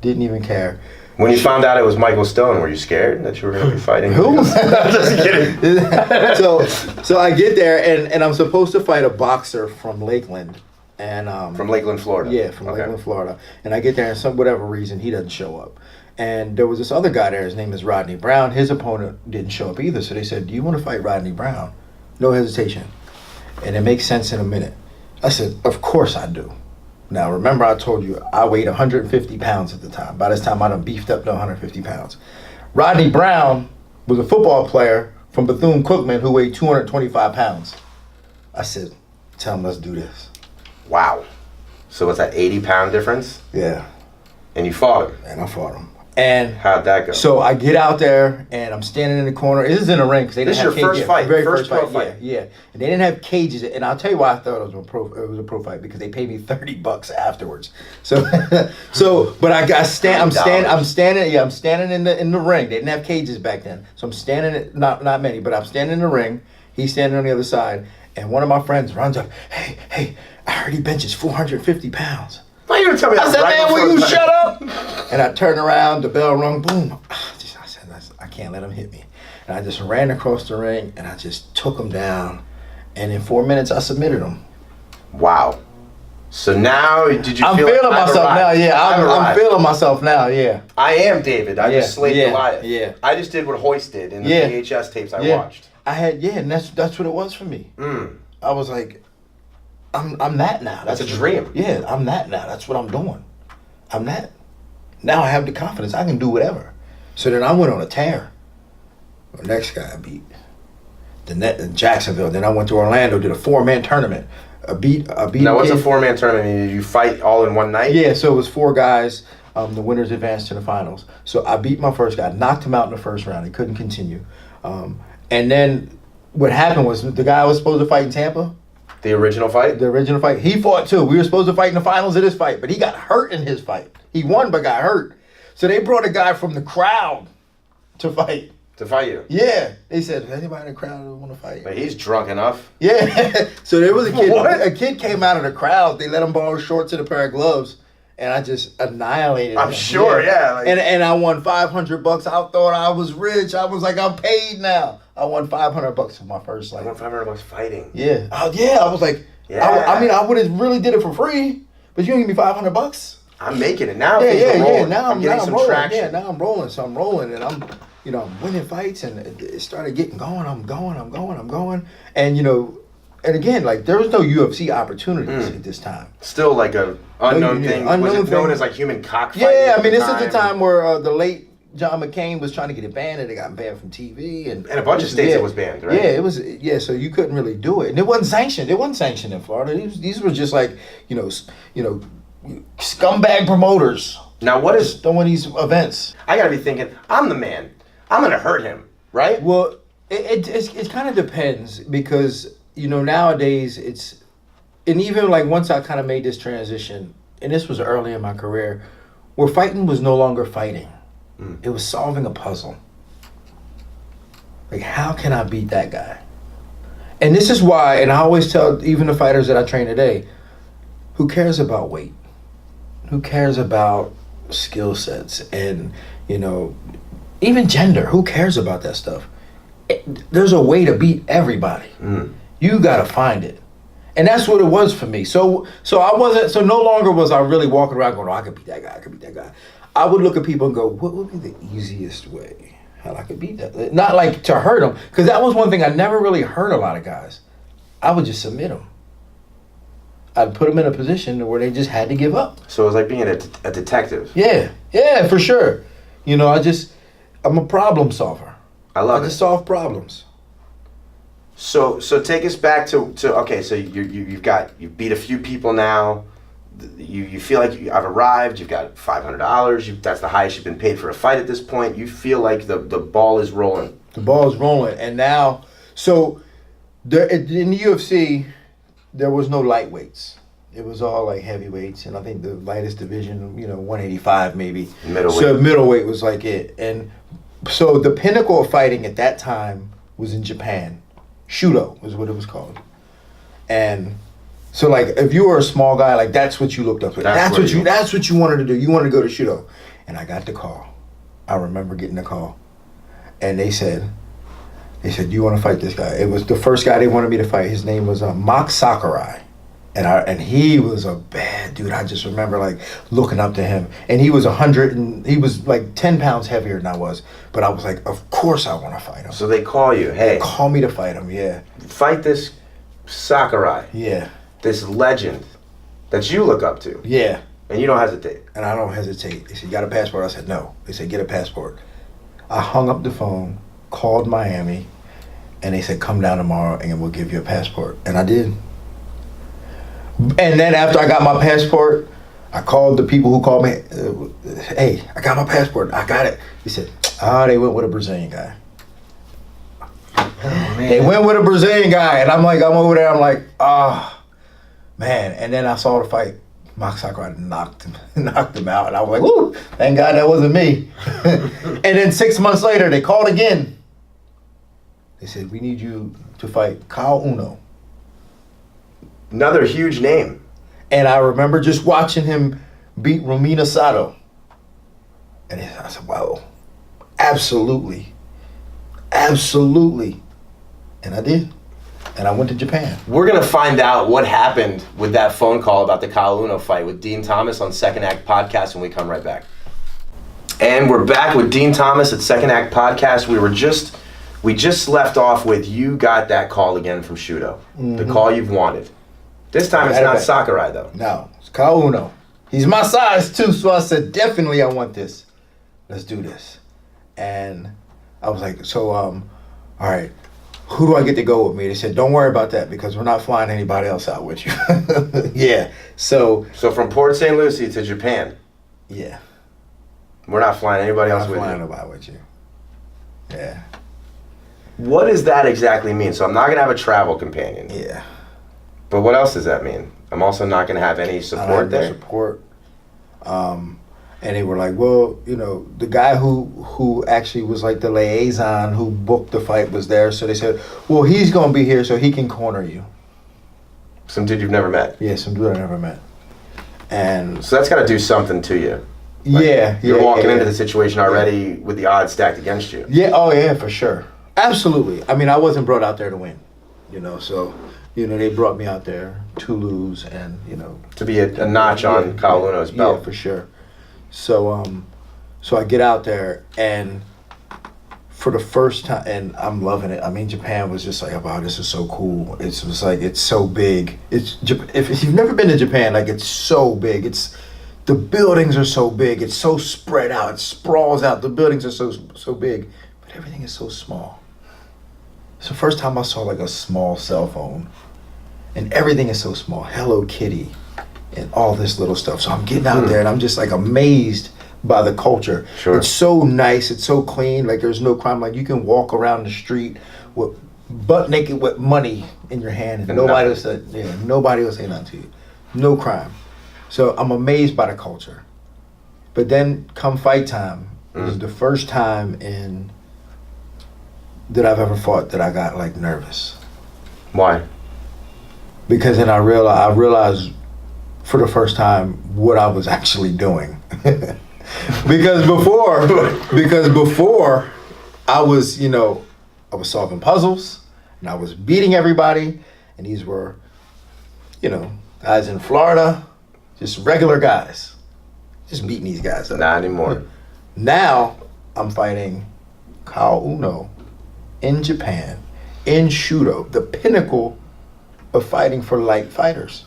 Didn't even care. When you found out it was Michael Stone, were you scared that you were going to be fighting? Who? I'm just kidding. So I get there and I'm supposed to fight a boxer from Lakeland, and from Lakeland, Florida. Yeah, from Lakeland, Florida. And I get there and some whatever reason he doesn't show up. And there was this other guy there. His name is Rodney Brown. His opponent didn't show up either. So they said, "Do you want to fight Rodney Brown?" No hesitation. And it makes sense in a minute. I said, "Of course I do." Now, remember I told you I weighed 150 pounds at the time. By this time, I done beefed up to 150 pounds. Rodney Brown was a football player from Bethune-Cookman who weighed 225 pounds. I said, tell him let's do this. Wow. So what's that, 80-pound difference? Yeah. And you fought him. And I fought him. And how'd that go? so I get out there and I'm standing in the corner. This is in a ring because they didn't have This is your first fight? Very First pro fight. fight? Yeah. And they didn't have cages. And I'll tell you why I thought it was a pro fight, because they paid me $30 afterwards. So, but I'm standing in the ring. They didn't have cages back then. So I'm standing, not many, but I'm standing in the ring. He's standing on the other side. And one of my friends runs up, hey, I heard he benches 450 pounds. Why are you gonna tell me that? I said, right man, will you before- shut up? And I turned around, the bell rung, boom. I said, I can't let him hit me. And I just ran across the ring and I just took him down. And in 4 minutes, I submitted him. Wow. So now, did you I'm feel feeling like I've myself now, arrived? yeah. I've I'm arrived. feeling myself now, yeah. I am David. I just slayed Goliath. Yeah. I just did what Hoist did in the Yeah. VHS tapes I Yeah. watched. And that's what it was for me. I was like, I'm that now. That's a dream. Yeah, I'm that now. That's what I'm doing. I'm that. Now I have the confidence. I can do whatever. So then I went on a tear. The next guy I beat. The net in Jacksonville. Then I went to Orlando, did a 4-man tournament. I beat Now, what's a 4-man tournament? Did you fight all in one night? Yeah, so it was 4 guys. The winners advanced to the finals. So I beat my first guy, knocked him out in the first round. He couldn't continue. And then what happened was the guy I was supposed to fight in Tampa, The original fight? the original fight, he fought too. We were supposed to fight in the finals of this fight, but he got hurt in his fight. He won, but got hurt. So they brought a guy from the crowd to fight. To fight you? Yeah. They said, anybody in the crowd want to fight? But he's drunk enough. Yeah. So there was a kid. What? A kid came out of the crowd. They let him borrow shorts and a pair of gloves. And I just annihilated I'm him. sure, yeah, like- and I won $500. I thought I was rich. I was like, I'm paid now. I won $500 for my first I fight. won $500 fighting. Yeah. Oh, yeah. I was like, Yeah. I mean, I would have really did it for free, but you don't give me $500. I'm making it now. Yeah, Things are yeah. rolling. Now I'm getting now some rolling. traction. Yeah, now I'm rolling. So I'm rolling, and I'm winning fights, and it started getting going. I'm going, and and again, like there was no UFC opportunities at this time. Still like a unknown yeah, thing. unknown Was it known thing. as like human cockfighting? Yeah, at I mean, the this is the time where the late John McCain was trying to get it banned, and it got banned from TV, and In a bunch of states it was banned, right? Yeah, it was. Yeah, so you couldn't really do it, and it wasn't sanctioned. It wasn't sanctioned in Florida. These were just like scumbag promoters Now what is? just throwing these events. I gotta be thinking. I'm the man. I'm gonna hurt him, right? Well, it kind of depends because nowadays it's, and even like once I kind of made this transition, and this was early in my career, where fighting was no longer fighting, it was solving a puzzle. Like, how can I beat that guy? And this is why, and I always tell even the fighters that I train today, who cares about weight? Who cares about skill sets and even gender? Who cares about that stuff? There's a way to beat everybody. You gotta find it, and that's what it was for me. So I wasn't. So no longer was I really walking around going, "Oh, I could beat that guy. I could beat that guy." I would look at people and go, "What would be the easiest way how I could beat that?" Not like to hurt them, because that was one thing I never really hurt a lot of guys. I would just submit them. I'd put them in a position where they just had to give up. So it was like being a detective. Yeah, for sure. I'm a problem solver. I love just it. solve problems. So take us back to okay. So you've beat a few people now. You feel like I've arrived. You've got $500. That's the highest you've been paid for a fight at this point. You feel like the ball is rolling. The ball is rolling, and now, in the UFC, there was no lightweights. It was all like heavyweights, and I think the lightest division, 185 maybe. Middleweight. So middleweight was like it, and so the pinnacle of fighting at that time was in Japan. Shudo was what it was called, and so like if you were a small guy, like that's what you looked up to. That's what you wanted to do. You wanted to go to Shudo, and I got the call. I remember getting the call, and they said, "Do you want to fight this guy?" It was the first guy they wanted me to fight. His name was Mach Sakurai. And he was a bad dude. I just remember like looking up to him, and he was 100, and he was like 10 pounds heavier than I was. But I was like, of course I want to fight him. So they call you, hey, Call me to fight him. Yeah, fight this Sakurai, yeah, this legend that you look up to, yeah. and you don't hesitate. And I don't hesitate. They said, "You got a passport?" I said, "No." They said, "Get a passport." I hung up the phone, called Miami, And they said, come down tomorrow and we'll give you a passport. And I did. And then after I got my passport, I called the people who called me. Hey, I got my passport. I got it. He said, they went with a Brazilian guy. Oh, man. They went with a Brazilian guy. And I'm over there. I'm like, man. And then I saw the fight. Max Sakurai knocked him out. And I was like, woo, thank God that wasn't me. And then 6 months later, they called again. They said, we need you to fight Kyle Uno. Another huge name. And I remember just watching him beat Romina Sato. And I said, wow, absolutely. Absolutely. And I did. And I went to Japan. We're going to find out what happened with that phone call about the Kyle Uno fight with Dean Thomas on Second Act Podcast when we come right back. And we're back with Dean Thomas at Second Act Podcast. We just left off with you got that call again from Shudo. The call you've wanted. This time it's not Sakurai though. No, it's Kyle Uno. He's my size too, so I said, definitely I want this. Let's do this. And I was like, so, all right, who do I get to go with me? They said, don't worry about that because we're not flying anybody else out with you. Yeah. So from Port St.Lucie to Japan. Yeah. We're not flying anybody else with you. Not flying nobody with you. Yeah. What does that exactly mean? So I'm not going to have a travel companion. Yeah. But what else does that mean? I'm also not going to have any support there? Support. And they were like, well, the guy who actually was like the liaison who booked the fight was there. So they said, well, he's going to be here so he can corner you. Some dude you've never met? Yeah, some dude I never met. And so that's got to do something to you. Like, you're walking into the situation already with the odds stacked against you. Yeah, oh yeah, for sure. Absolutely. I mean, I wasn't brought out there to win, so, they brought me out there to lose and, to be a notch on Kyle Uno's belt. Yeah, for sure. So, so I get out there and for the first time, and I'm loving it. I mean, Japan was just like, wow, this is so cool. It's just like, it's so big. If you've never been to Japan, like it's so big. The buildings are so big. It's so spread out. It sprawls out. The buildings are so big, but everything is so small. It's the first time I saw like a small cell phone, and everything is so small. Hello Kitty, and all this little stuff. So I'm getting out there, and I'm just like amazed by the culture. Sure. It's so nice. It's so clean. Like there's no crime. Like you can walk around the street with butt naked with money in your hand, and nobody will say nothing to you. No crime. So I'm amazed by the culture. But then come fight time, it was the first time that I've ever fought that I got like nervous. Why? Because then I realized for the first time what I was actually doing. because before I was, I was solving puzzles and I was beating everybody, and these were, guys in Florida. Just regular guys. Just beating these guys up. Not anymore. Now, I'm fighting Kyle Uno in Japan, in Shudo, the pinnacle of fighting for light fighters.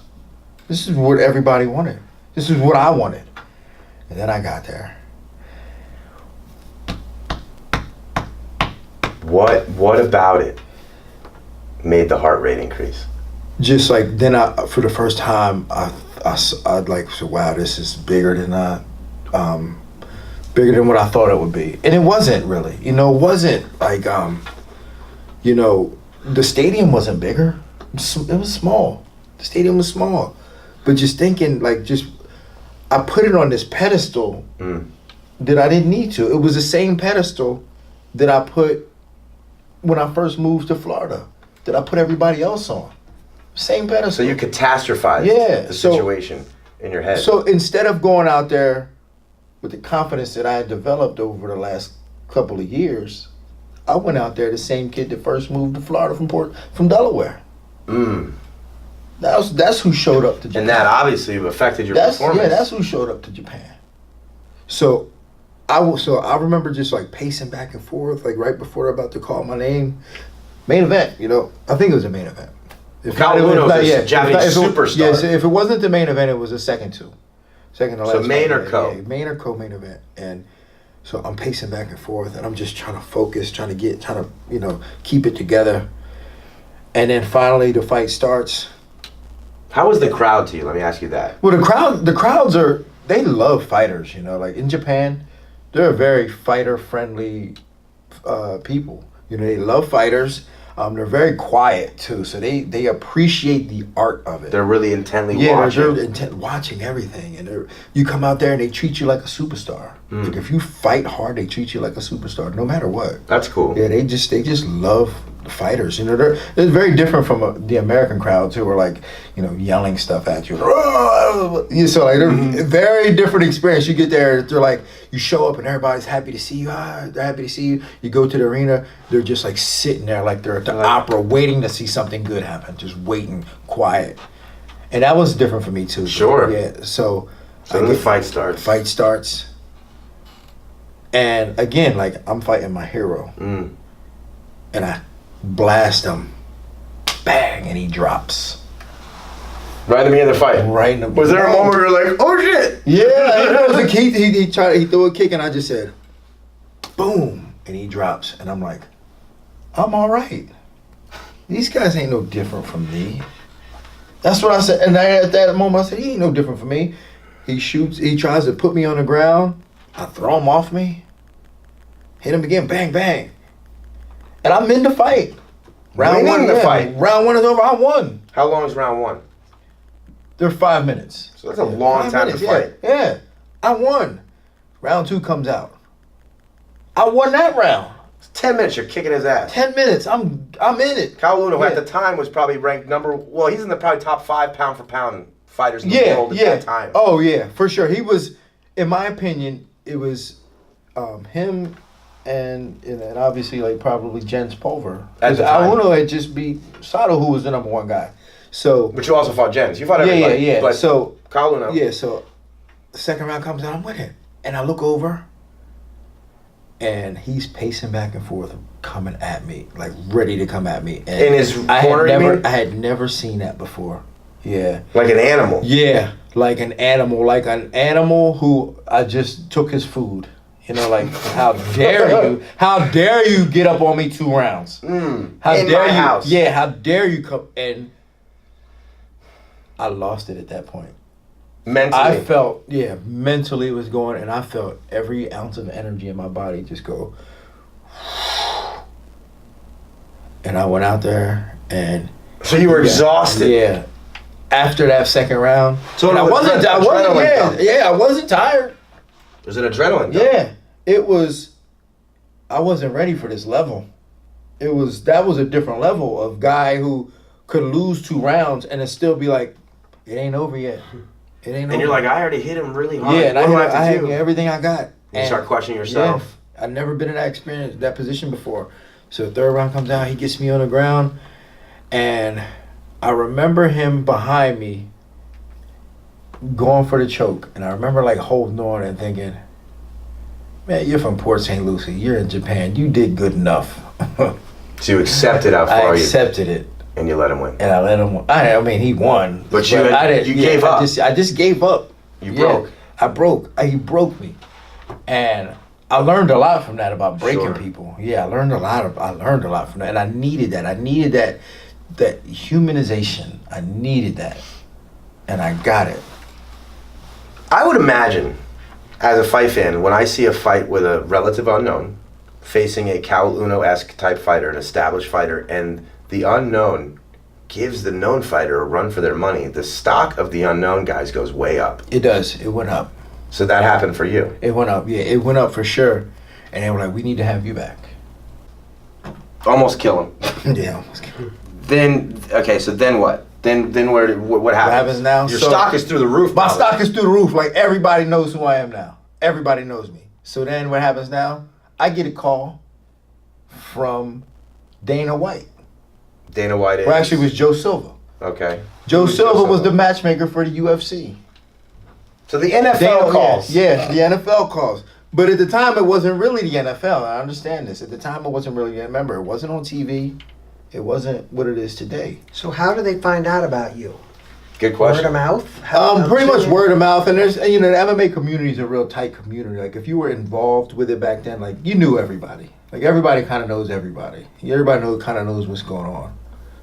This is what everybody wanted. This is what I wanted. And then I got there. What about it made the heart rate increase? Just like, then for the first time, I'd like say, wow, this is bigger than what I thought it would be, and it wasn't really. It wasn't like, the stadium wasn't bigger. It was small. The stadium was small, but just thinking I put it on this pedestal that I didn't need to. It was the same pedestal that I put when I first moved to Florida, that I put everybody else on. Same pedestal. So you catastrophized the situation in your head. So instead of going out there with the confidence that I had developed over the last couple of years, I went out there the same kid that first moved to Florida from Delaware. That's who showed up to Japan. And that obviously affected your performance. Yeah, that's who showed up to Japan. So I remember just like pacing back and forth, like right before they're about to call my name. Main event, I think it was a main event. Kyle Uno is a Japanese superstar. Yes, if it wasn't the main event, it was the second to So last. main or co? Yeah, main or co-main event. And So I'm pacing back and forth, and I'm just trying to focus, trying to keep it together. And then finally, the fight starts. How was the crowd to you? Let me ask you that. Well, the crowds they love fighters. Like in Japan, they're very fighter friendly people. They love fighters. They're very quiet too, so they appreciate the art of it. They're really intently watching. watching. Watching everything, and you come out there and they treat you like a superstar. Like if you fight hard, they treat you like a superstar, no matter what. That's cool. Yeah, they just love the fighters. They're very different from the American crowds who are like, yelling stuff at you. So like they're very different experience. You get there, they're like, you show up and everybody's happy to see you. They're happy to see you. You go to the arena, they're just like sitting there like they're at the opera, waiting to see something good happen, just waiting, quiet. And that was different for me too. Sure. Yeah. So then the fight starts. Fight starts. And again, like I'm fighting my hero. And I blast him. Bang, and he drops. Right in the beginning of the fight. Right in the Was there a moment where you're like, oh shit? Yeah, it was a kick. He threw a kick and I just said, boom, and he drops. And I'm like, I'm all right. These guys ain't no different from me. That's what I said. And at that moment I said, he ain't no different from me. He tries to put me on the ground. I throw him off me. Hit him again, bang, bang. And I'm in the fight. Round one is over. I won. How long is round one? They're 5 minutes. So that's a long time to fight. Yeah. I won. Round two comes out. I won that round. It's 10 minutes. You're kicking his ass. 10 minutes. I'm in it. Kyle Luna, who at the time was probably ranked he's in the probably top 5 pound for pound fighters in the world at that time. Oh yeah, for sure. He was, in my opinion, it was him and obviously like probably Jens Pulver. Because Uno had just beat Sato, who was the number one guy. So, but you also fought Jens. You fought everybody. Yeah. But so Kyle Luna. Yeah. So the second round comes out, I'm with it, and I look over, and he's pacing back and forth, coming at me, like ready to come at me. And in his corner, I had never seen that before. Yeah. Like an animal. Yeah, like an animal who I just took his food. Like, how dare you? How dare you get up on me 2 rounds? How in dare my you? House. Yeah, how dare you come? And I lost it at that point. Mentally. I felt, mentally it was going, and I felt every ounce of energy in my body just go. And I went out there and. So you were exhausted. Yeah. After that second round. So I wasn't tired. It was an adrenaline dump. Yeah. It was. I wasn't ready for this level. That was a different level of guy who could lose 2 rounds and then still be like, it ain't over yet. It ain't over. And you're like, I already hit him really hard. Yeah, and what do I have to I do? had everything I got. You start questioning yourself. Yeah, I've never been in that position before. So the third round comes out, he gets me on the ground, and I remember him behind me going for the choke. And I remember like holding on and thinking, man, you're from Port St.Lucie. You're in Japan. You did good enough. So you accepted how far I accepted it. And you let him win. And I let him win. I mean, he won. But you gave up. I just gave up. You broke. I broke. He broke me. And I learned a lot from that about breaking people. Yeah, I learned a lot from that. And I needed that. I needed that humanization. I needed that. And I got it. I would imagine, as a fight fan, when I see a fight with a relative unknown facing a Caol Uno-esque type fighter, an established fighter, and the unknown gives the known fighter a run for their money, the stock of the unknown guys goes way up. It does. It went up. So that happened for you. It went up. Yeah, it went up for sure. And they were like, we need to have you back. Almost kill him. Yeah, almost kill him. So then what? Then what happens? What happens now? Your stock is through the roof. My stock is through the roof. Like, everybody knows who I am now. Everybody knows me. So then what happens now? I get a call from Dana White. Dana White is? Well, actually, it was Joe Silva. Okay. Joe Silva was the matchmaker for the UFC. So the NFL calls. Yeah, the NFL calls. But at the time, it wasn't really the NFL. I understand this. At the time, it wasn't really. Remember, it wasn't on TV. It wasn't what it is today. So how do they find out about you? Good Word question. of mouth? Pretty much word of mouth, and there's, you know, the MMA community is a real tight community. Like if you were involved with it back then, like you knew everybody. Like everybody kind of knows everybody. Everybody kind of knows what's going on.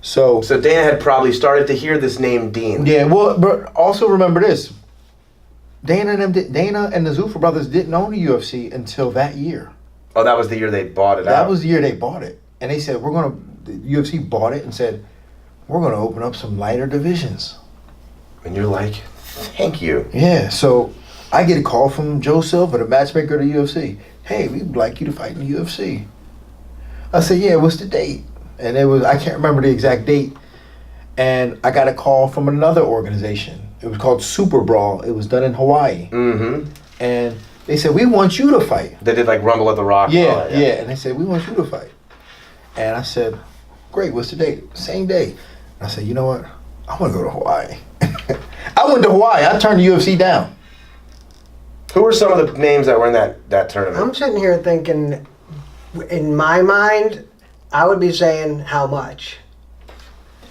So Dana had probably started to hear this name Dean. yeah, well, but also remember this: Dana and the Zuffa brothers didn't own the UFC until that year. Oh, that was the year they bought it out. That was the year they bought it, and they said the UFC bought it and said we're gonna open up some lighter divisions. And you're like, thank you. Yeah, so I get a call from Joe Silva, the matchmaker of the UFC. Hey, we'd like you to fight in the UFC. I said, yeah, what's the date? And it was, I can't remember the exact date. And I got a call from another organization. It was called Super Brawl. It was done in Hawaii. Mm-hmm. And they said, we want you to fight. They did like Rumble at the Rock. And all Yeah, that, yeah. And they said, we want you to fight. And I said, great, what's the date? Same day. And I said, you know what? I want to go to Hawaii. I went to Hawaii. I turned the UFC down. Who were some of the names that were in that tournament? I'm sitting here thinking, in my mind, I would be saying how much.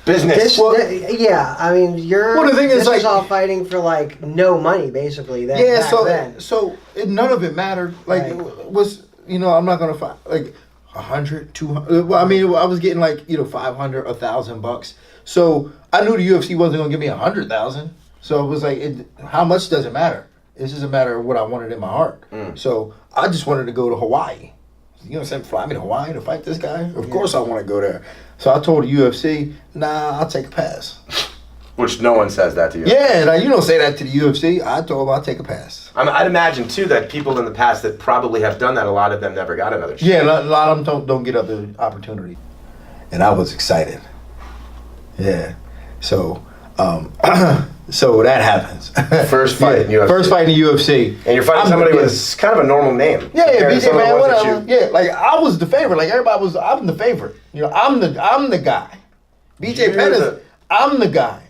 Business. Yeah, I mean, Well, the thing is, this like- is all fighting for like no money, basically. Back then. None of it mattered. Like, Right. was, you know, I'm not going to fight, like, 100, 200. Well, I mean, I was getting like, you know, 500, $1,000. So I knew the UFC wasn't going to give me 100,000. So it was like, how much does it matter? It's just a matter of what I wanted in my heart. So I just wanted to go to Hawaii. You know what I'm saying? Fly me to Hawaii to fight this guy? Of course I want to go there. So I told the UFC, nah, I'll take a pass. Which no one says that to you. Yeah, now you don't say that to the UFC. I told them I'll take a pass. I'd imagine too that people in the past that probably have done that, a lot of them never got another chance. Yeah, a lot of them don't get other opportunity. And I was excited. Yeah. So, so that happens. First fight in UFC. First fight in the UFC. And you're fighting somebody with kind of a normal name. Yeah, compared to BJ, some of the man, ones that whatever. Yeah, like I was the favorite. Like everybody was, I'm the favorite. You know, I'm the guy. BJ Penn is, I'm the guy.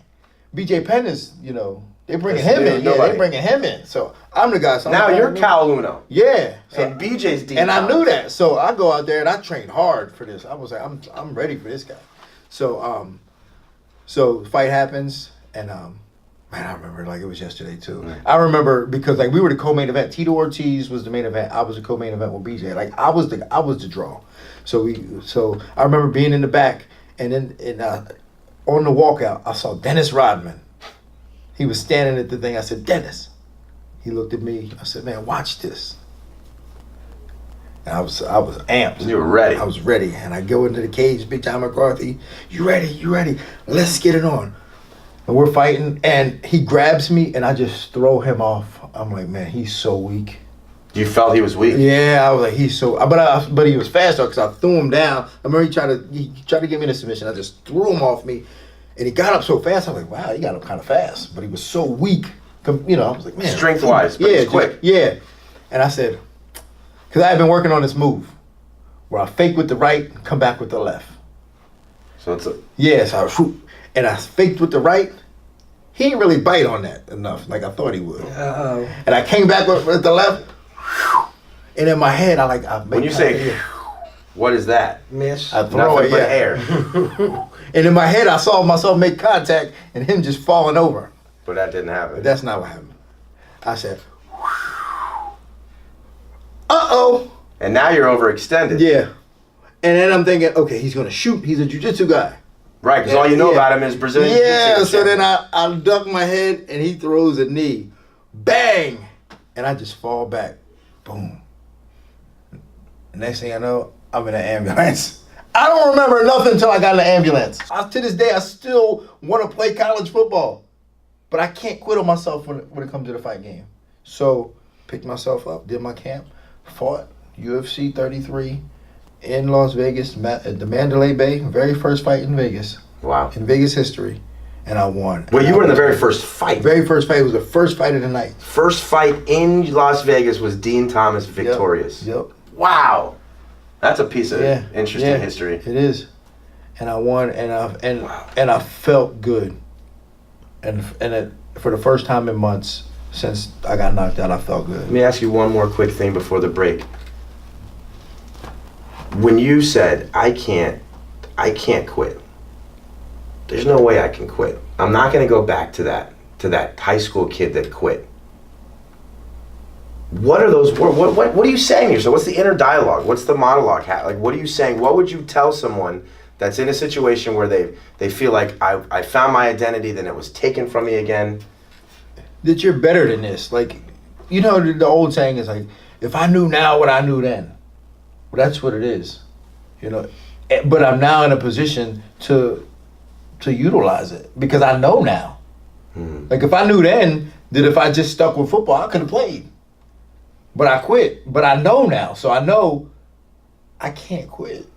BJ Penn is, you know, they bringing him in. Yeah, they bringing him in. So I'm the guy. So now you're Cal Uno. Yeah. So, And BJ's Dean and I Thomas. knew that. So I go out there and I trained hard for this. I was like, I'm ready for this guy. So so the fight happens and man, I remember like it was yesterday too. I remember because like we were the co-main event. Tito Ortiz was the main event. I was the co-main event with BJ. Like I was the draw. So I remember being in the back and then on the walkout I saw Dennis Rodman. He was standing at the thing. I said, Dennis. He looked at me. I said, man, watch this. And I was amped. You were ready. I was ready. And I go into the cage, Big John McCarthy. You ready? You ready? Let's get it on. And we're fighting. And he grabs me and I just throw him off. I'm like, man, he's so weak. You felt he was weak. Yeah, I was like, he's so. But he was fast though, because I threw him down. I remember he tried to get me in a submission. I just threw him off me, and he got up so fast. I was like, wow, he got up kind of fast. But he was so weak. You know, I was like, man, Strength wise, but he's quick. Yeah, and I said, because I had been working on this move where I fake with the right, come back with the left. So it's a So I faked with the right. He didn't really bite on that enough, like I thought he would. Uh-oh. And I came back with the left. And in my head, I when you say, what is that? Miss. I throw Nothing it, but yeah. air. And in my head, I saw myself make contact and him just falling over. But that didn't happen. But that's not what happened. I said, uh-oh. And now you're overextended. Yeah. And then I'm thinking, okay, he's going to shoot. He's a jiu-jitsu guy. Right, because all you know about him is Brazilian Yeah, Jiu-Jitsu. so then I duck my head and he throws a knee. Bang! And I just fall back. Boom. The next thing I know, I'm in an ambulance. I don't remember nothing until I got in the ambulance. To this day, I still want to play college football. But I can't quit on myself when it comes to the fight game. So, picked myself up, did my camp, fought UFC 33 in Las Vegas at the Mandalay Bay. Very first fight in Vegas. Wow. In Vegas history. And I won. Well, you were in the very first fight. Very first fight. It was the first fight of the night. First fight in Las Vegas was Dean Thomas victorious. Yep. Wow. That's a piece of interesting history. It is. And I won and I felt good. And for the first time in months since I got knocked out, I felt good. Let me ask you one more quick thing before the break. When you said I can't quit, there's no way I can quit. I'm not going to go back to that high school kid that quit. What are those? What are you saying to yourself? What's the inner dialogue? What's the monologue? Like, what are you saying? What would you tell someone that's in a situation where they feel like I found my identity, then it was taken from me again? That you're better than this. Like, you know, the old saying is like, if I knew now what I knew then. Well, that's what it is, you know. But I'm now in a position to utilize it because I know now. Like, if I knew then that if I just stuck with football, I could have played. But I quit. But I know now. So I know I can't quit.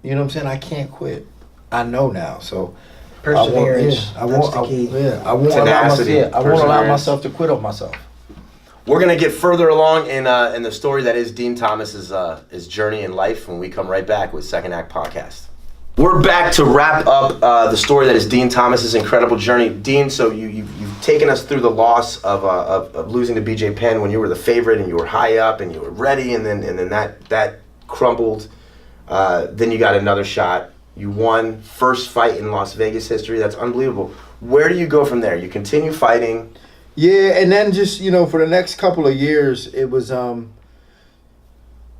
You know what I'm saying? I can't quit. I know now. So Perseverance. I won't Tenacity, allow myself to quit on myself. We're gonna get further along in the story that is Dean Thomas's his journey in life when we come right back with Second Act Podcast. We're back to wrap up the story that is Dean Thomas's incredible journey. Dean, so you've taken us through the loss of losing to BJ Penn when you were the favorite and you were high up and you were ready, and then that crumbled. Then you got another shot. You won, first fight in Las Vegas history. That's unbelievable. Where do you go from there? You continue fighting. Yeah, and then just, you know, for the next couple of years, it was,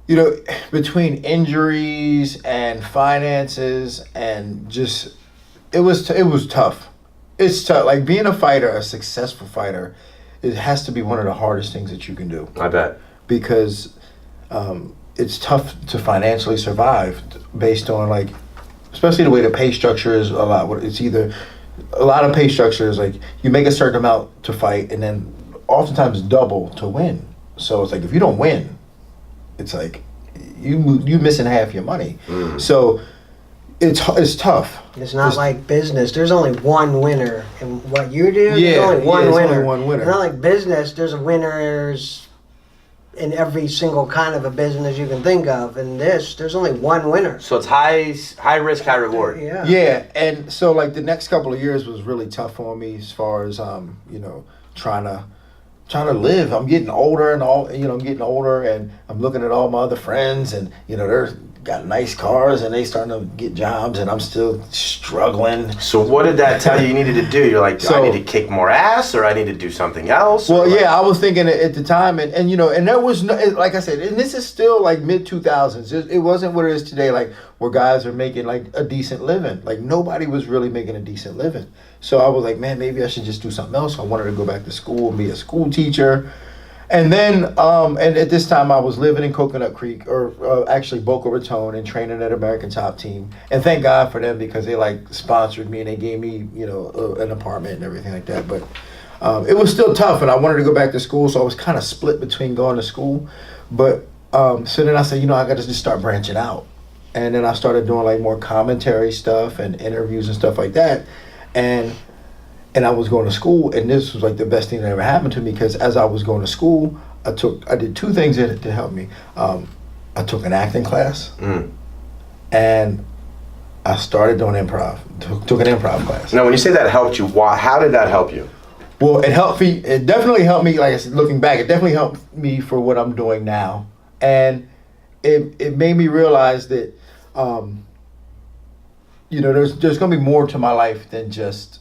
you know, between injuries and finances and just, it was tough. It's tough. Like, being a fighter, a successful fighter, it has to be one of the hardest things that you can do. I bet. Because it's tough to financially survive based on, like, especially the way the pay structure is a lot. It's either, a lot of pay structure is like, you make a certain amount to fight and then oftentimes double to win. So it's like, if you don't win, it's like you missing half your money. So it's tough. It's not like business. There's only one winner in what you do. Yeah, there's only one it's winner. only one winner. It's not like business. There's winners in every single kind of a business you can think of. In this, there's only one winner. So it's high risk, high reward. Yeah. Yeah, and so like the next couple of years was really tough on me as far as you know, trying to live. I'm getting older and I'm getting older and I'm looking at all my other friends and, you know, they're got nice cars and they starting to get jobs and I'm still struggling. So what did that tell you needed to do? You're like, I need to kick more ass, or I need to do something else? Well, yeah, I was thinking at the time, and you know, and there was no, like I said, and this is still like mid 2000s. It wasn't what it is today, like where guys are making like a decent living. Like nobody was really making a decent living. So I was like, man, maybe I should just do something else. I wanted to go back to school and be a school teacher. And then, and at this time, I was living in Coconut Creek, or actually Boca Raton, and training at American Top Team. And thank God for them because they like sponsored me and they gave me, you know, an apartment and everything like that. But it was still tough, and I wanted to go back to school, so I was kind of split between going to school. But so then I said, you know, I got to just start branching out. And then I started doing like more commentary stuff and interviews and stuff like that. And I was going to school, and this was like the best thing that ever happened to me because as I was going to school, I did two things to help me. I took an acting class, and I started doing improv. Took an improv class. Now, when you say that helped you, how did that help you? Well, it helped me. It definitely helped me. Like I said, looking back, it definitely helped me for what I'm doing now, and it made me realize that, you know, there's going to be more to my life than just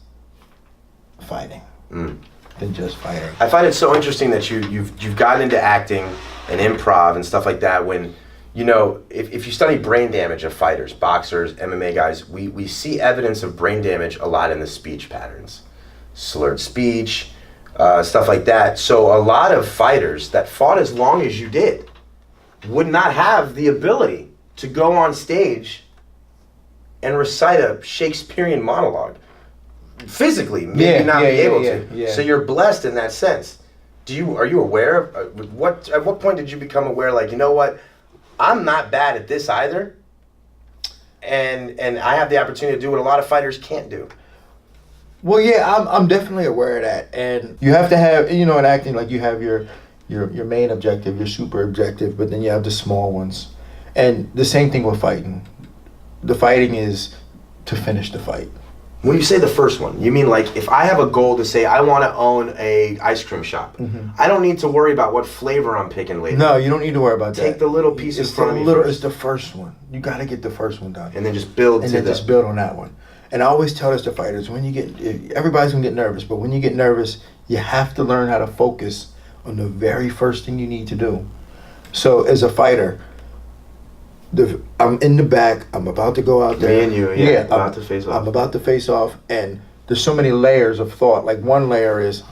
fighting. Than just fighting. I find it so interesting that you've gotten into acting and improv and stuff like that when, you know, if you study brain damage of fighters, boxers, MMA guys, we see evidence of brain damage a lot in the speech patterns. Slurred speech, stuff like that. So a lot of fighters that fought as long as you did would not have the ability to go on stage and recite a Shakespearean monologue. Physically, maybe not be able to. Yeah. So you're blessed in that sense. Are you aware of at what point did you become aware, like, you know what, I'm not bad at this either, and I have the opportunity to do what a lot of fighters can't do? Well, yeah, I'm definitely aware of that, and you have to have, you know, in acting, like you have your main objective, your super objective, but then you have the small ones, and the same thing with fighting. The fighting is to finish the fight. When you say the first one, you mean like if I have a goal to say I want to own a ice cream shop, I don't need to worry about what flavor I'm picking later. No, you don't need to worry about that. Take the little piece in front of me first. It's the first one. You got to get the first one done. And then just build just build on that one. And I always tell this to fighters, everybody's gonna get nervous, but when you get nervous, you have to learn how to focus on the very first thing you need to do. So as a fighter, I'm in the back, I'm about to go out there. Me and you, about to face off. I'm about to face off, and there's so many layers of thought. Like one layer is,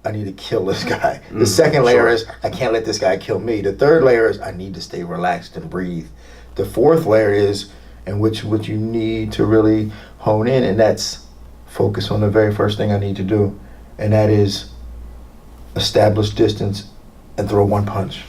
I need to kill this guy. The second layer is, I can't let this guy kill me. The third layer is, I need to stay relaxed and breathe. The fourth layer is, and which you need to really hone in, and that's focus on the very first thing I need to do, and that is establish distance and throw one punch.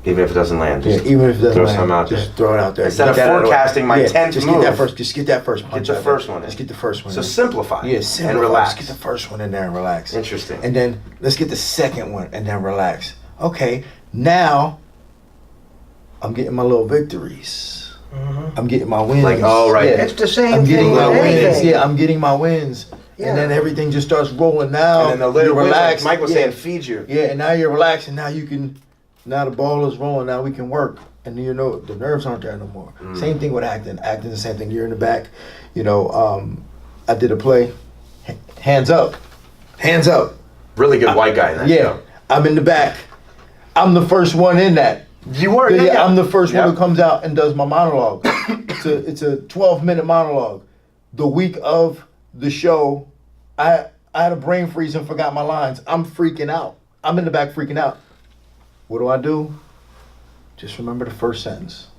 Even if it doesn't land. Yeah, even if it doesn't throw land, some out there. just throw it out there. Instead of forecasting my 10th just move. Just get that first punch. Get your first one in. Just get the first one. So in. simplify. Yeah, simplify. And relax. Just get the first one in there and relax. Interesting. And then let's get the second one and then relax. Okay, now I'm getting my little victories. I'm getting my wins. Like, oh, right. Yeah. It's the same I'm thing getting with my wins. anything. Yeah, I'm getting my wins. Yeah. And then everything just starts rolling now. And then the little you're relaxed. Mike was Yeah. saying, feed you. Yeah, and now you're relaxed, and now the ball is rolling. Now we can work, and the nerves aren't there no more. Same thing with acting. Acting's the same thing. You're in the back. I did a play. Hands up. Really good white guy in that Yeah, show. I'm in the back. I'm the first one in that. You were? Yeah, I'm the first one Yep. who comes out and does my monologue. It's a 12-minute monologue. The week of the show, I had a brain freeze and forgot my lines. I'm freaking out. I'm in the back freaking out. What do? Just remember the first sentence.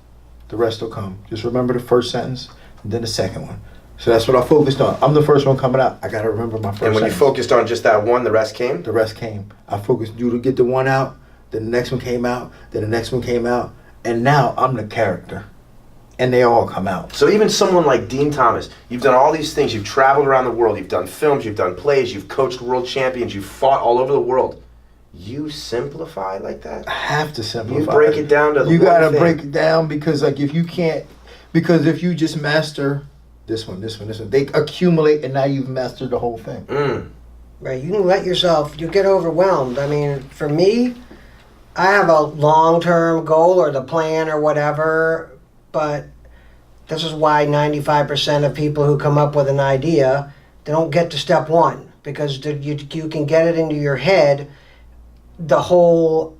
The rest will come. Just remember the first sentence and then the second one. So that's what I focused on. I'm the first one coming out. I got to remember my first And when sentence. you focused on just that one, the rest came? The rest came. I focused to get the one out, then the next one came out, then the next one came out, and now I'm the character. And they all come out. So even someone like Dean Thomas, you've done all these things. You've traveled around the world. You've done films. You've done plays. You've coached world champions. You've fought all over the world. You simplify like that? I have to simplify. You break it down to the You one gotta thing. break it down because if you just master this one, they accumulate and now you've mastered the whole thing. Right, you can let yourself, you get overwhelmed. I mean, for me, I have a long-term goal or the plan or whatever, but this is why 95% of people who come up with an idea, they don't get to step one because you can get it into your head, the whole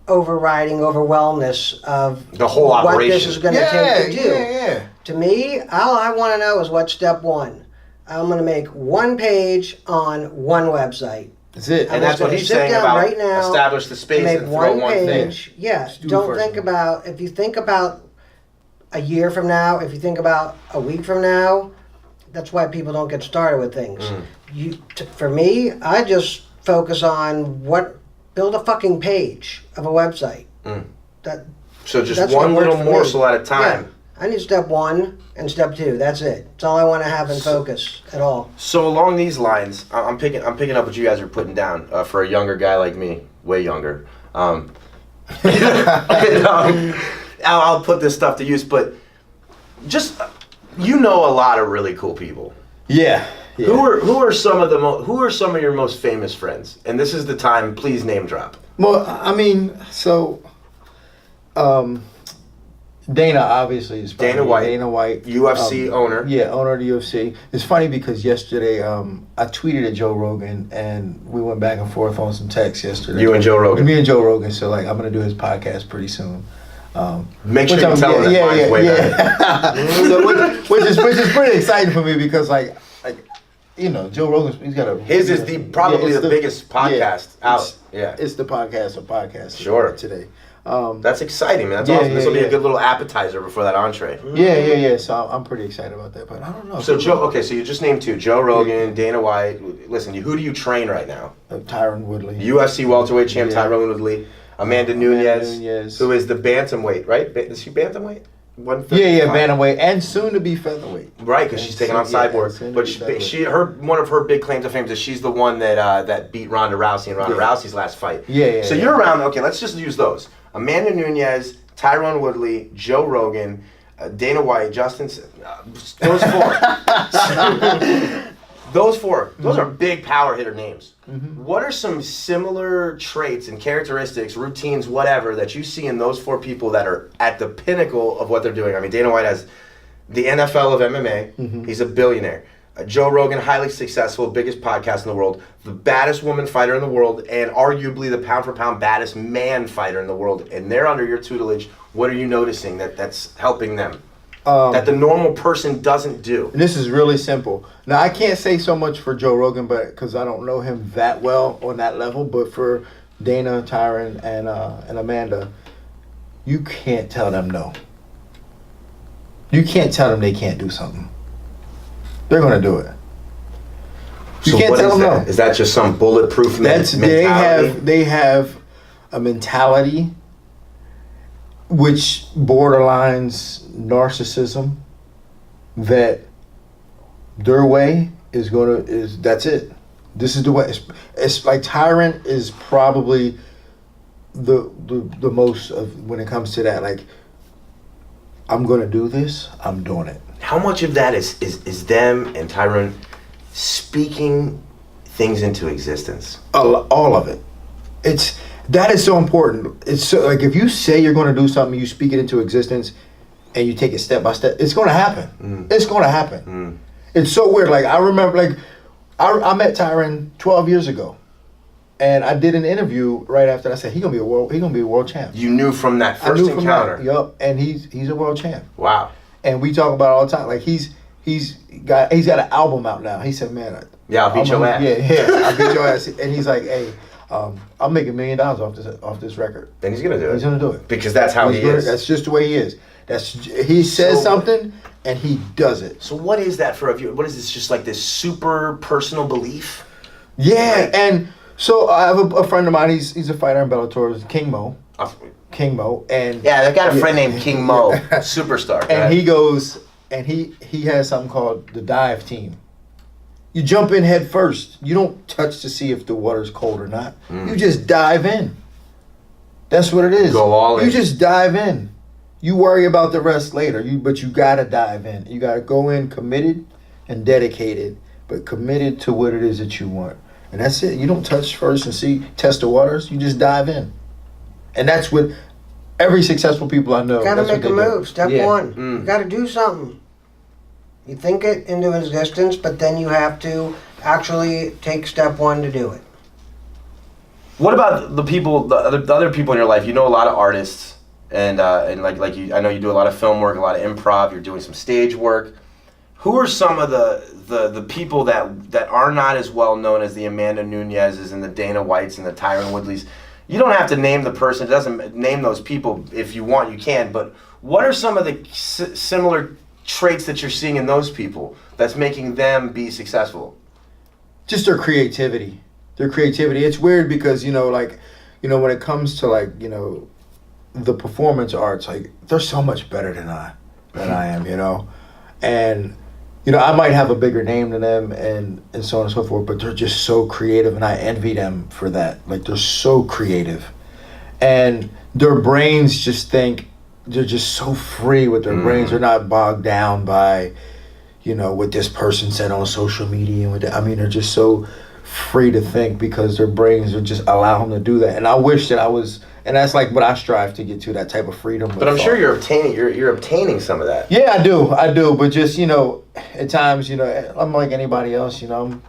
overwhelmness of The whole what operation. this is going to take to do. Yeah. To me, all I want to know is what's step one. I'm going to make one page on one website. That's it. I'm And that's just what gonna he's sit saying down about right now establish the space Make and throw one thing. page. Yeah. Just do the Don't first think one. about, if you think about a year from now, if you think about a week from now, that's why people don't get started with things. For me, I just focus on build a fucking page of a website. That So just That's one what works little for me. morsel at a time. Yeah. I need step one and step two. That's it. That's all I want to have in focus at all. So along these lines, I'm picking up what you guys are putting down for a younger guy like me, way younger. I'll put this stuff to use, but just a lot of really cool people. Yeah. Who are some of your most famous friends? And this is the time. Please name drop. Well, I mean, Dana obviously is Dana White. Dana White, UFC owner. Yeah, owner of the UFC. It's funny because yesterday I tweeted at Joe Rogan and we went back and forth on some texts yesterday. You and Joe Rogan. Me and Joe Rogan. So I'm gonna do his podcast pretty soon. Make sure you tell him that mine's way better. So, which is pretty exciting for me because Joe Rogan's he's got a His is probably the biggest podcast out. It's the podcast of podcasts. Sure. Today. That's exciting, man. That's Yeah, awesome. This will be yeah. a good little appetizer before that entree. Yeah. So I'm pretty excited about that, but I don't know. So so you just named two: Joe Rogan, Dana White. Listen, who do you train right now? Tyron Woodley. UFC welterweight champ Yeah. Tyron Woodley, Amanda Nunes, who is the bantamweight, right? Is she bantamweight? Yeah, bantamweight, and soon to be featherweight. Right, because she's taking on Cyborg. But one of her big claims to fame is she's the one that beat Ronda Rousey in Ronda Rousey's last fight. Yeah. So you're around. Okay, let's just use those: Amanda Nunes, Tyron Woodley, Joe Rogan, Dana White, Justin. Those four. Those four. Those are big power hitter names. What are some similar traits and characteristics, routines, whatever, that you see in those four people that are at the pinnacle of what they're doing? I mean, Dana White has the NFL of MMA. He's a billionaire. Joe Rogan, highly successful, biggest podcast in the world, the baddest woman fighter in the world, and arguably the pound for pound baddest man fighter in the world. And they're under your tutelage. What are you noticing that's helping them? That the normal person doesn't do? And this is really simple. Now, I can't say so much for Joe Rogan, but because I don't know him that well on that level, but for Dana, Tyron, and Amanda, you can't tell them no. You can't tell them they can't do something. They're going to do it. You So can't what tell is them that? no. Is that just some bulletproof mentality? They have a mentality which borderlines narcissism, that their way is that's it. This is the way. It's like Tyrant is probably the most of when it comes to that. Like, I'm gonna do this. I'm doing it. How much of that is them and Tyrone speaking things into existence? All of it. That is so important. It's so, like, if you say you're going to do something, you speak it into existence, and you take it step by step, it's going to happen. It's going to happen. It's so weird. Like, I remember, like, I met Tyron 12 years ago, and I did an interview right after. I said he's gonna be a world champ. You knew from that first encounter. Yup, and he's a world champ. Wow. And we talk about it all the time. Like, he's got an album out now. He said, man, I'll beat your ass. Yeah, I'll beat your ass. And he's like, hey, I'll make $1 million off this record. And he's gonna do it. He's gonna do it because that's how he is. That's just the way he is. He says something and he does it. So what is that for a viewer? What is this? Just like this super personal belief? Yeah, and so I have a friend of mine. He's a fighter in Bellator, King Mo. King Mo, and yeah, I've got a friend named King Mo, superstar. And he goes, and he has something called the dive team. You jump in head first. You don't touch to see if the water's cold or not. You just dive in. That's what it is. Go all in. You just dive in. You worry about the rest later. But you gotta dive in. You gotta go in committed and dedicated, but committed to what it is that you want. And that's it. You don't touch first and test the waters. You just dive in. And that's what every successful people I know. Gotta make a move. Do. Step one. You gotta do something. You think it into existence, but then you have to actually take step one to do it. What about the people, the other people in your life? You know a lot of artists, and like you, I know you do a lot of film work, a lot of improv. You're doing some stage work. Who are some of the people that are not as well known as the Amanda Nunez's and the Dana Whites and the Tyron Woodleys? You don't have to name the person. It doesn't name those people. If you want, you can. But what are some of the similar traits that you're seeing in those people that's making them be successful? Just their creativity. It's weird because, when it comes to, like, the performance arts, like, they're so much better than I am, And, I might have a bigger name than them and so on and so forth, but they're just so creative, and I envy them for that. Like, they're so creative. And their brains just think, they're just so free with their brains. They're not bogged down by, what this person said on social media. They're just so free to think because their brains are just allow them to do that. And I wish that I was, and that's like what I strive to get to, that type of freedom. But I'm sure you're obtaining some of that. Yeah, I do. But just, at times, I'm like anybody else, I'm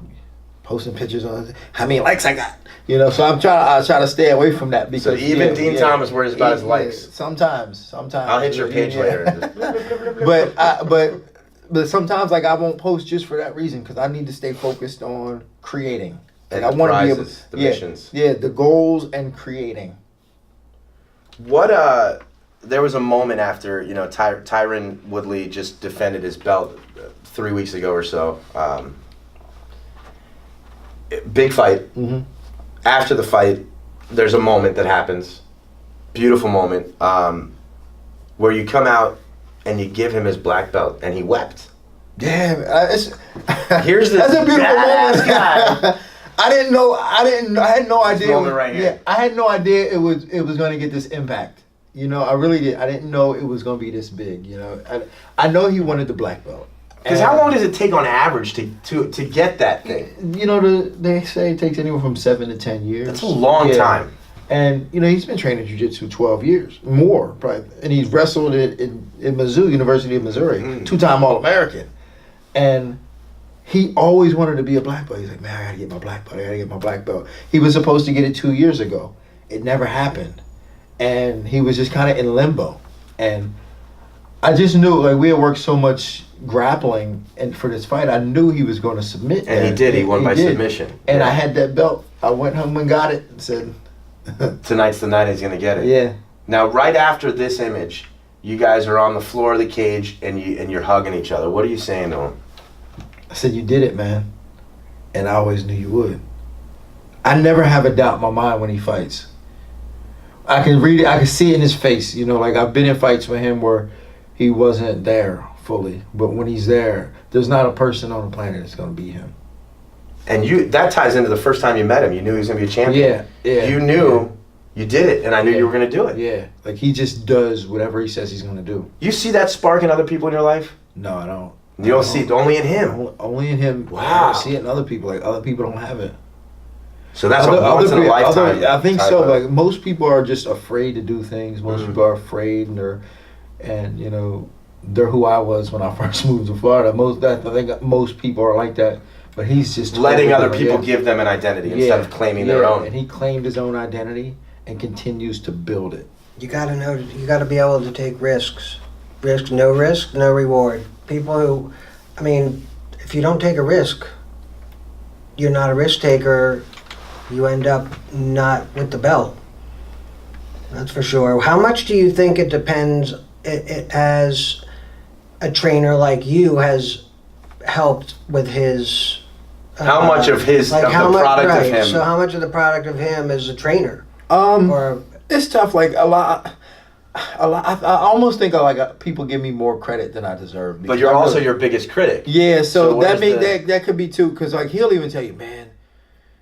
posting pictures on how many likes I got. So I try to stay away from that because so even Dean Thomas worries about his likes. Sometimes. I'll hit your page later. But sometimes, like, I won't post just for that reason because I need to stay focused on creating. And I want to be able, the missions. Yeah, the goals and creating. What there was a moment after Tyron Woodley just defended his belt 3 weeks ago or so. Big fight. Mm-hmm. After the fight, there's a moment that happens, beautiful moment, where you come out and you give him his black belt, and he wept. Yeah, here's this that's a beautiful badass moment. guy. I had no idea. Moment right here. Yeah, I had no idea it was going to get this impact. I really did. I didn't know it was going to be this big. I know he wanted the black belt. Because how long does it take on average to get that thing? They say it takes anywhere from 7 to 10 years. That's a long time. And, he's been training jiu-jitsu 12 years, more, probably. And he's wrestled in Mizzou, University of Missouri, 2-time All-American. And he always wanted to be a black belt. He's like, man, I gotta get my black belt. I gotta get my black belt. He was supposed to get it 2 years ago. It never happened. And he was just kind of in limbo. And I just knew, like, we had worked so much grappling and for this fight, I knew he was going to submit. And he did. He won by submission. And I had that belt. I went home and got it and said, tonight's the night he's going to get it. Yeah. Now, right after this image, you guys are on the floor of the cage and you're hugging each other. What are you saying to him? I said, you did it, man. And I always knew you would. I never have a doubt in my mind when he fights. I can read it. I can see it in his face. Like I've been in fights with him where he wasn't there fully. But when he's there, there's not a person on the planet that's going to beat him. And that ties into the first time you met him. You knew he was going to be a champion. Yeah. You knew you did it, and I knew you were going to do it. Yeah. Like he just does whatever he says he's going to do. You see that spark in other people in your life? No, I don't. You don't see it only in him? Only in him. Wow. I see it in other people. Like other people don't have it. So that's a once in a lifetime. I think so. Like most people are just afraid to do things. Most people are afraid, and they're who I was when I first moved to Florida. I think most people are like that. But he's just letting other people give them an identity instead of claiming their own. And he claimed his own identity and continues to build it. You got to know. You got to be able to take risks. Risk, no reward. People who, if you don't take a risk, you're not a risk taker. You end up not with the belt. That's for sure. How much do you think it depends? It as a trainer like you has helped with his. How much of his like of the product of him? So how much of the product of him is a trainer? Or it's tough. Like a lot. I almost think people give me more credit than I deserve. But you're also your biggest critic. Yeah, so that could be too. Because like he'll even tell you, man,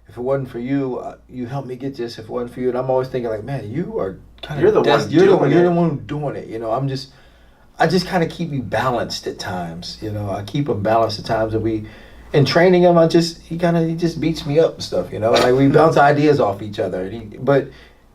if it wasn't for you, you helped me get this. If it wasn't for you, and I'm always thinking like, man, you are kind of you're the one who's doing it. I just kind of keep you balanced at times. I keep him balanced at times. And in training him, he just beats me up and stuff. Like we bounce ideas off each other. But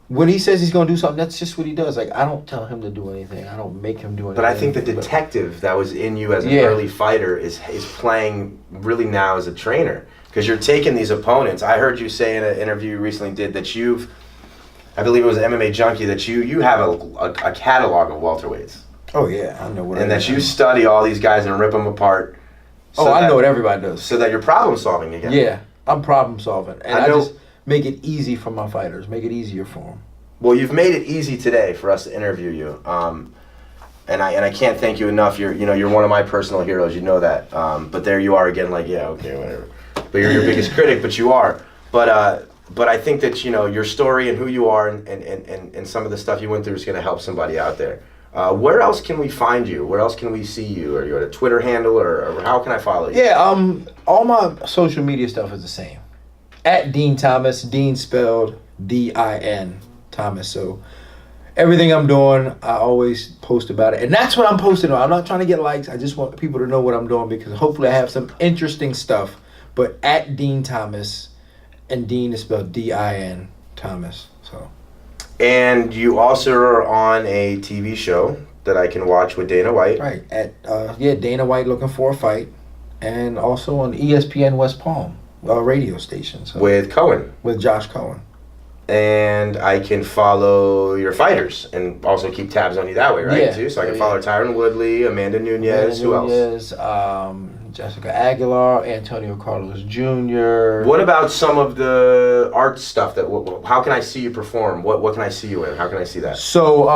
when he says he's going to do something, that's just what he does. Like I don't tell him to do anything. I don't make him do anything. But I think the detective that was in you as an early fighter is playing really now as a trainer. Because you're taking these opponents. I heard you say in an interview you recently did that I believe it was MMA Junkie, that you have a catalog of welterweights. Oh yeah, I know what. And that you study all these guys and rip them apart. I know what everybody does. So that you're problem solving again. Yeah, I'm problem solving, and I just make it easy for my fighters. Make it easier for them. Well, you've made it easy today for us to interview you, and I can't thank you enough. You're one of my personal heroes. You know that. But there you are again. Like whatever. But you're your biggest critic. But you are. But I think that your story and who you are and some of the stuff you went through is going to help somebody out there. Where else can we find you? Where else can we see you? Are you at a Twitter handle or how can I follow you? Yeah, all my social media stuff is the same. At Dean Thomas, Dean spelled D-I-N, Thomas. So everything I'm doing, I always post about it. And that's what I'm posting on. I'm not trying to get likes. I just want people to know what I'm doing because hopefully I have some interesting stuff. But at Dean Thomas, and Dean is spelled D-I-N, Thomas. So. And you also are on a TV show that I can watch with Dana White. Right. At Dana White Looking for a Fight. And also on ESPN West Palm, radio station. So. With Cohen. With Josh Cohen. And I can follow your fighters and also keep tabs on you that way, right? Yeah. Too? So I can follow Tyron Woodley, Amanda Nunes, who else? Jessica Aguilar, Antonio Carlos Jr. What about some of the art stuff? How can I see you perform? What can I see you in? How can I see that? So,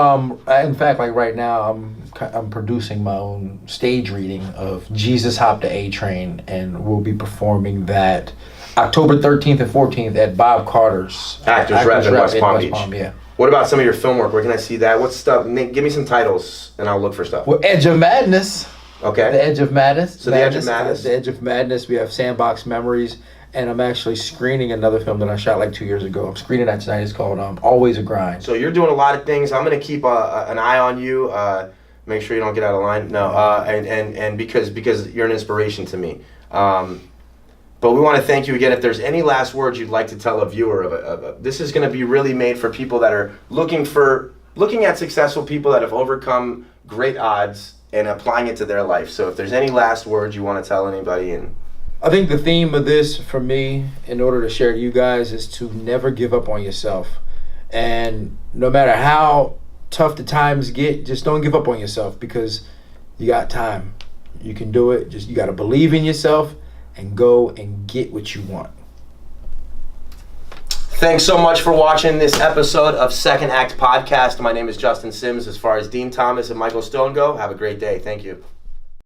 in fact, like right now, I'm producing my own stage reading of Jesus Hopped the A Train, and we'll be performing that October 13th and 14th at Bob Carter's Actors Rep in West Palm Beach. Yeah. What about some of your film work? Where can I see that? What stuff? Give me some titles, and I'll look for stuff. Well, Edge of Madness. Okay. The Edge of Madness. So The Edge of Madness. The Edge of Madness. We have Sandbox Memories, and I'm actually screening another film that I shot like 2 years ago. I'm screening that tonight. It's called Always a Grind. So you're doing a lot of things. I'm gonna keep an eye on you. Make sure you don't get out of line. No. And because you're an inspiration to me. But we want to thank you again. If there's any last words you'd like to tell a viewer this is going to be really made for people that are looking at successful people that have overcome great odds and applying it to their life. So if there's any last words you want to tell anybody, and I think the theme of this for me, in order to share to you guys, is to never give up on yourself. And no matter how tough the times get, just don't give up on yourself, because you got time. You can do it. Just you got to believe in yourself and go and get what you want. thanks so much for watching this episode of Second Act Podcast. My name is Justin Sims. As far as Dean Thomas and Michael Stone go, have a great day. Thank you.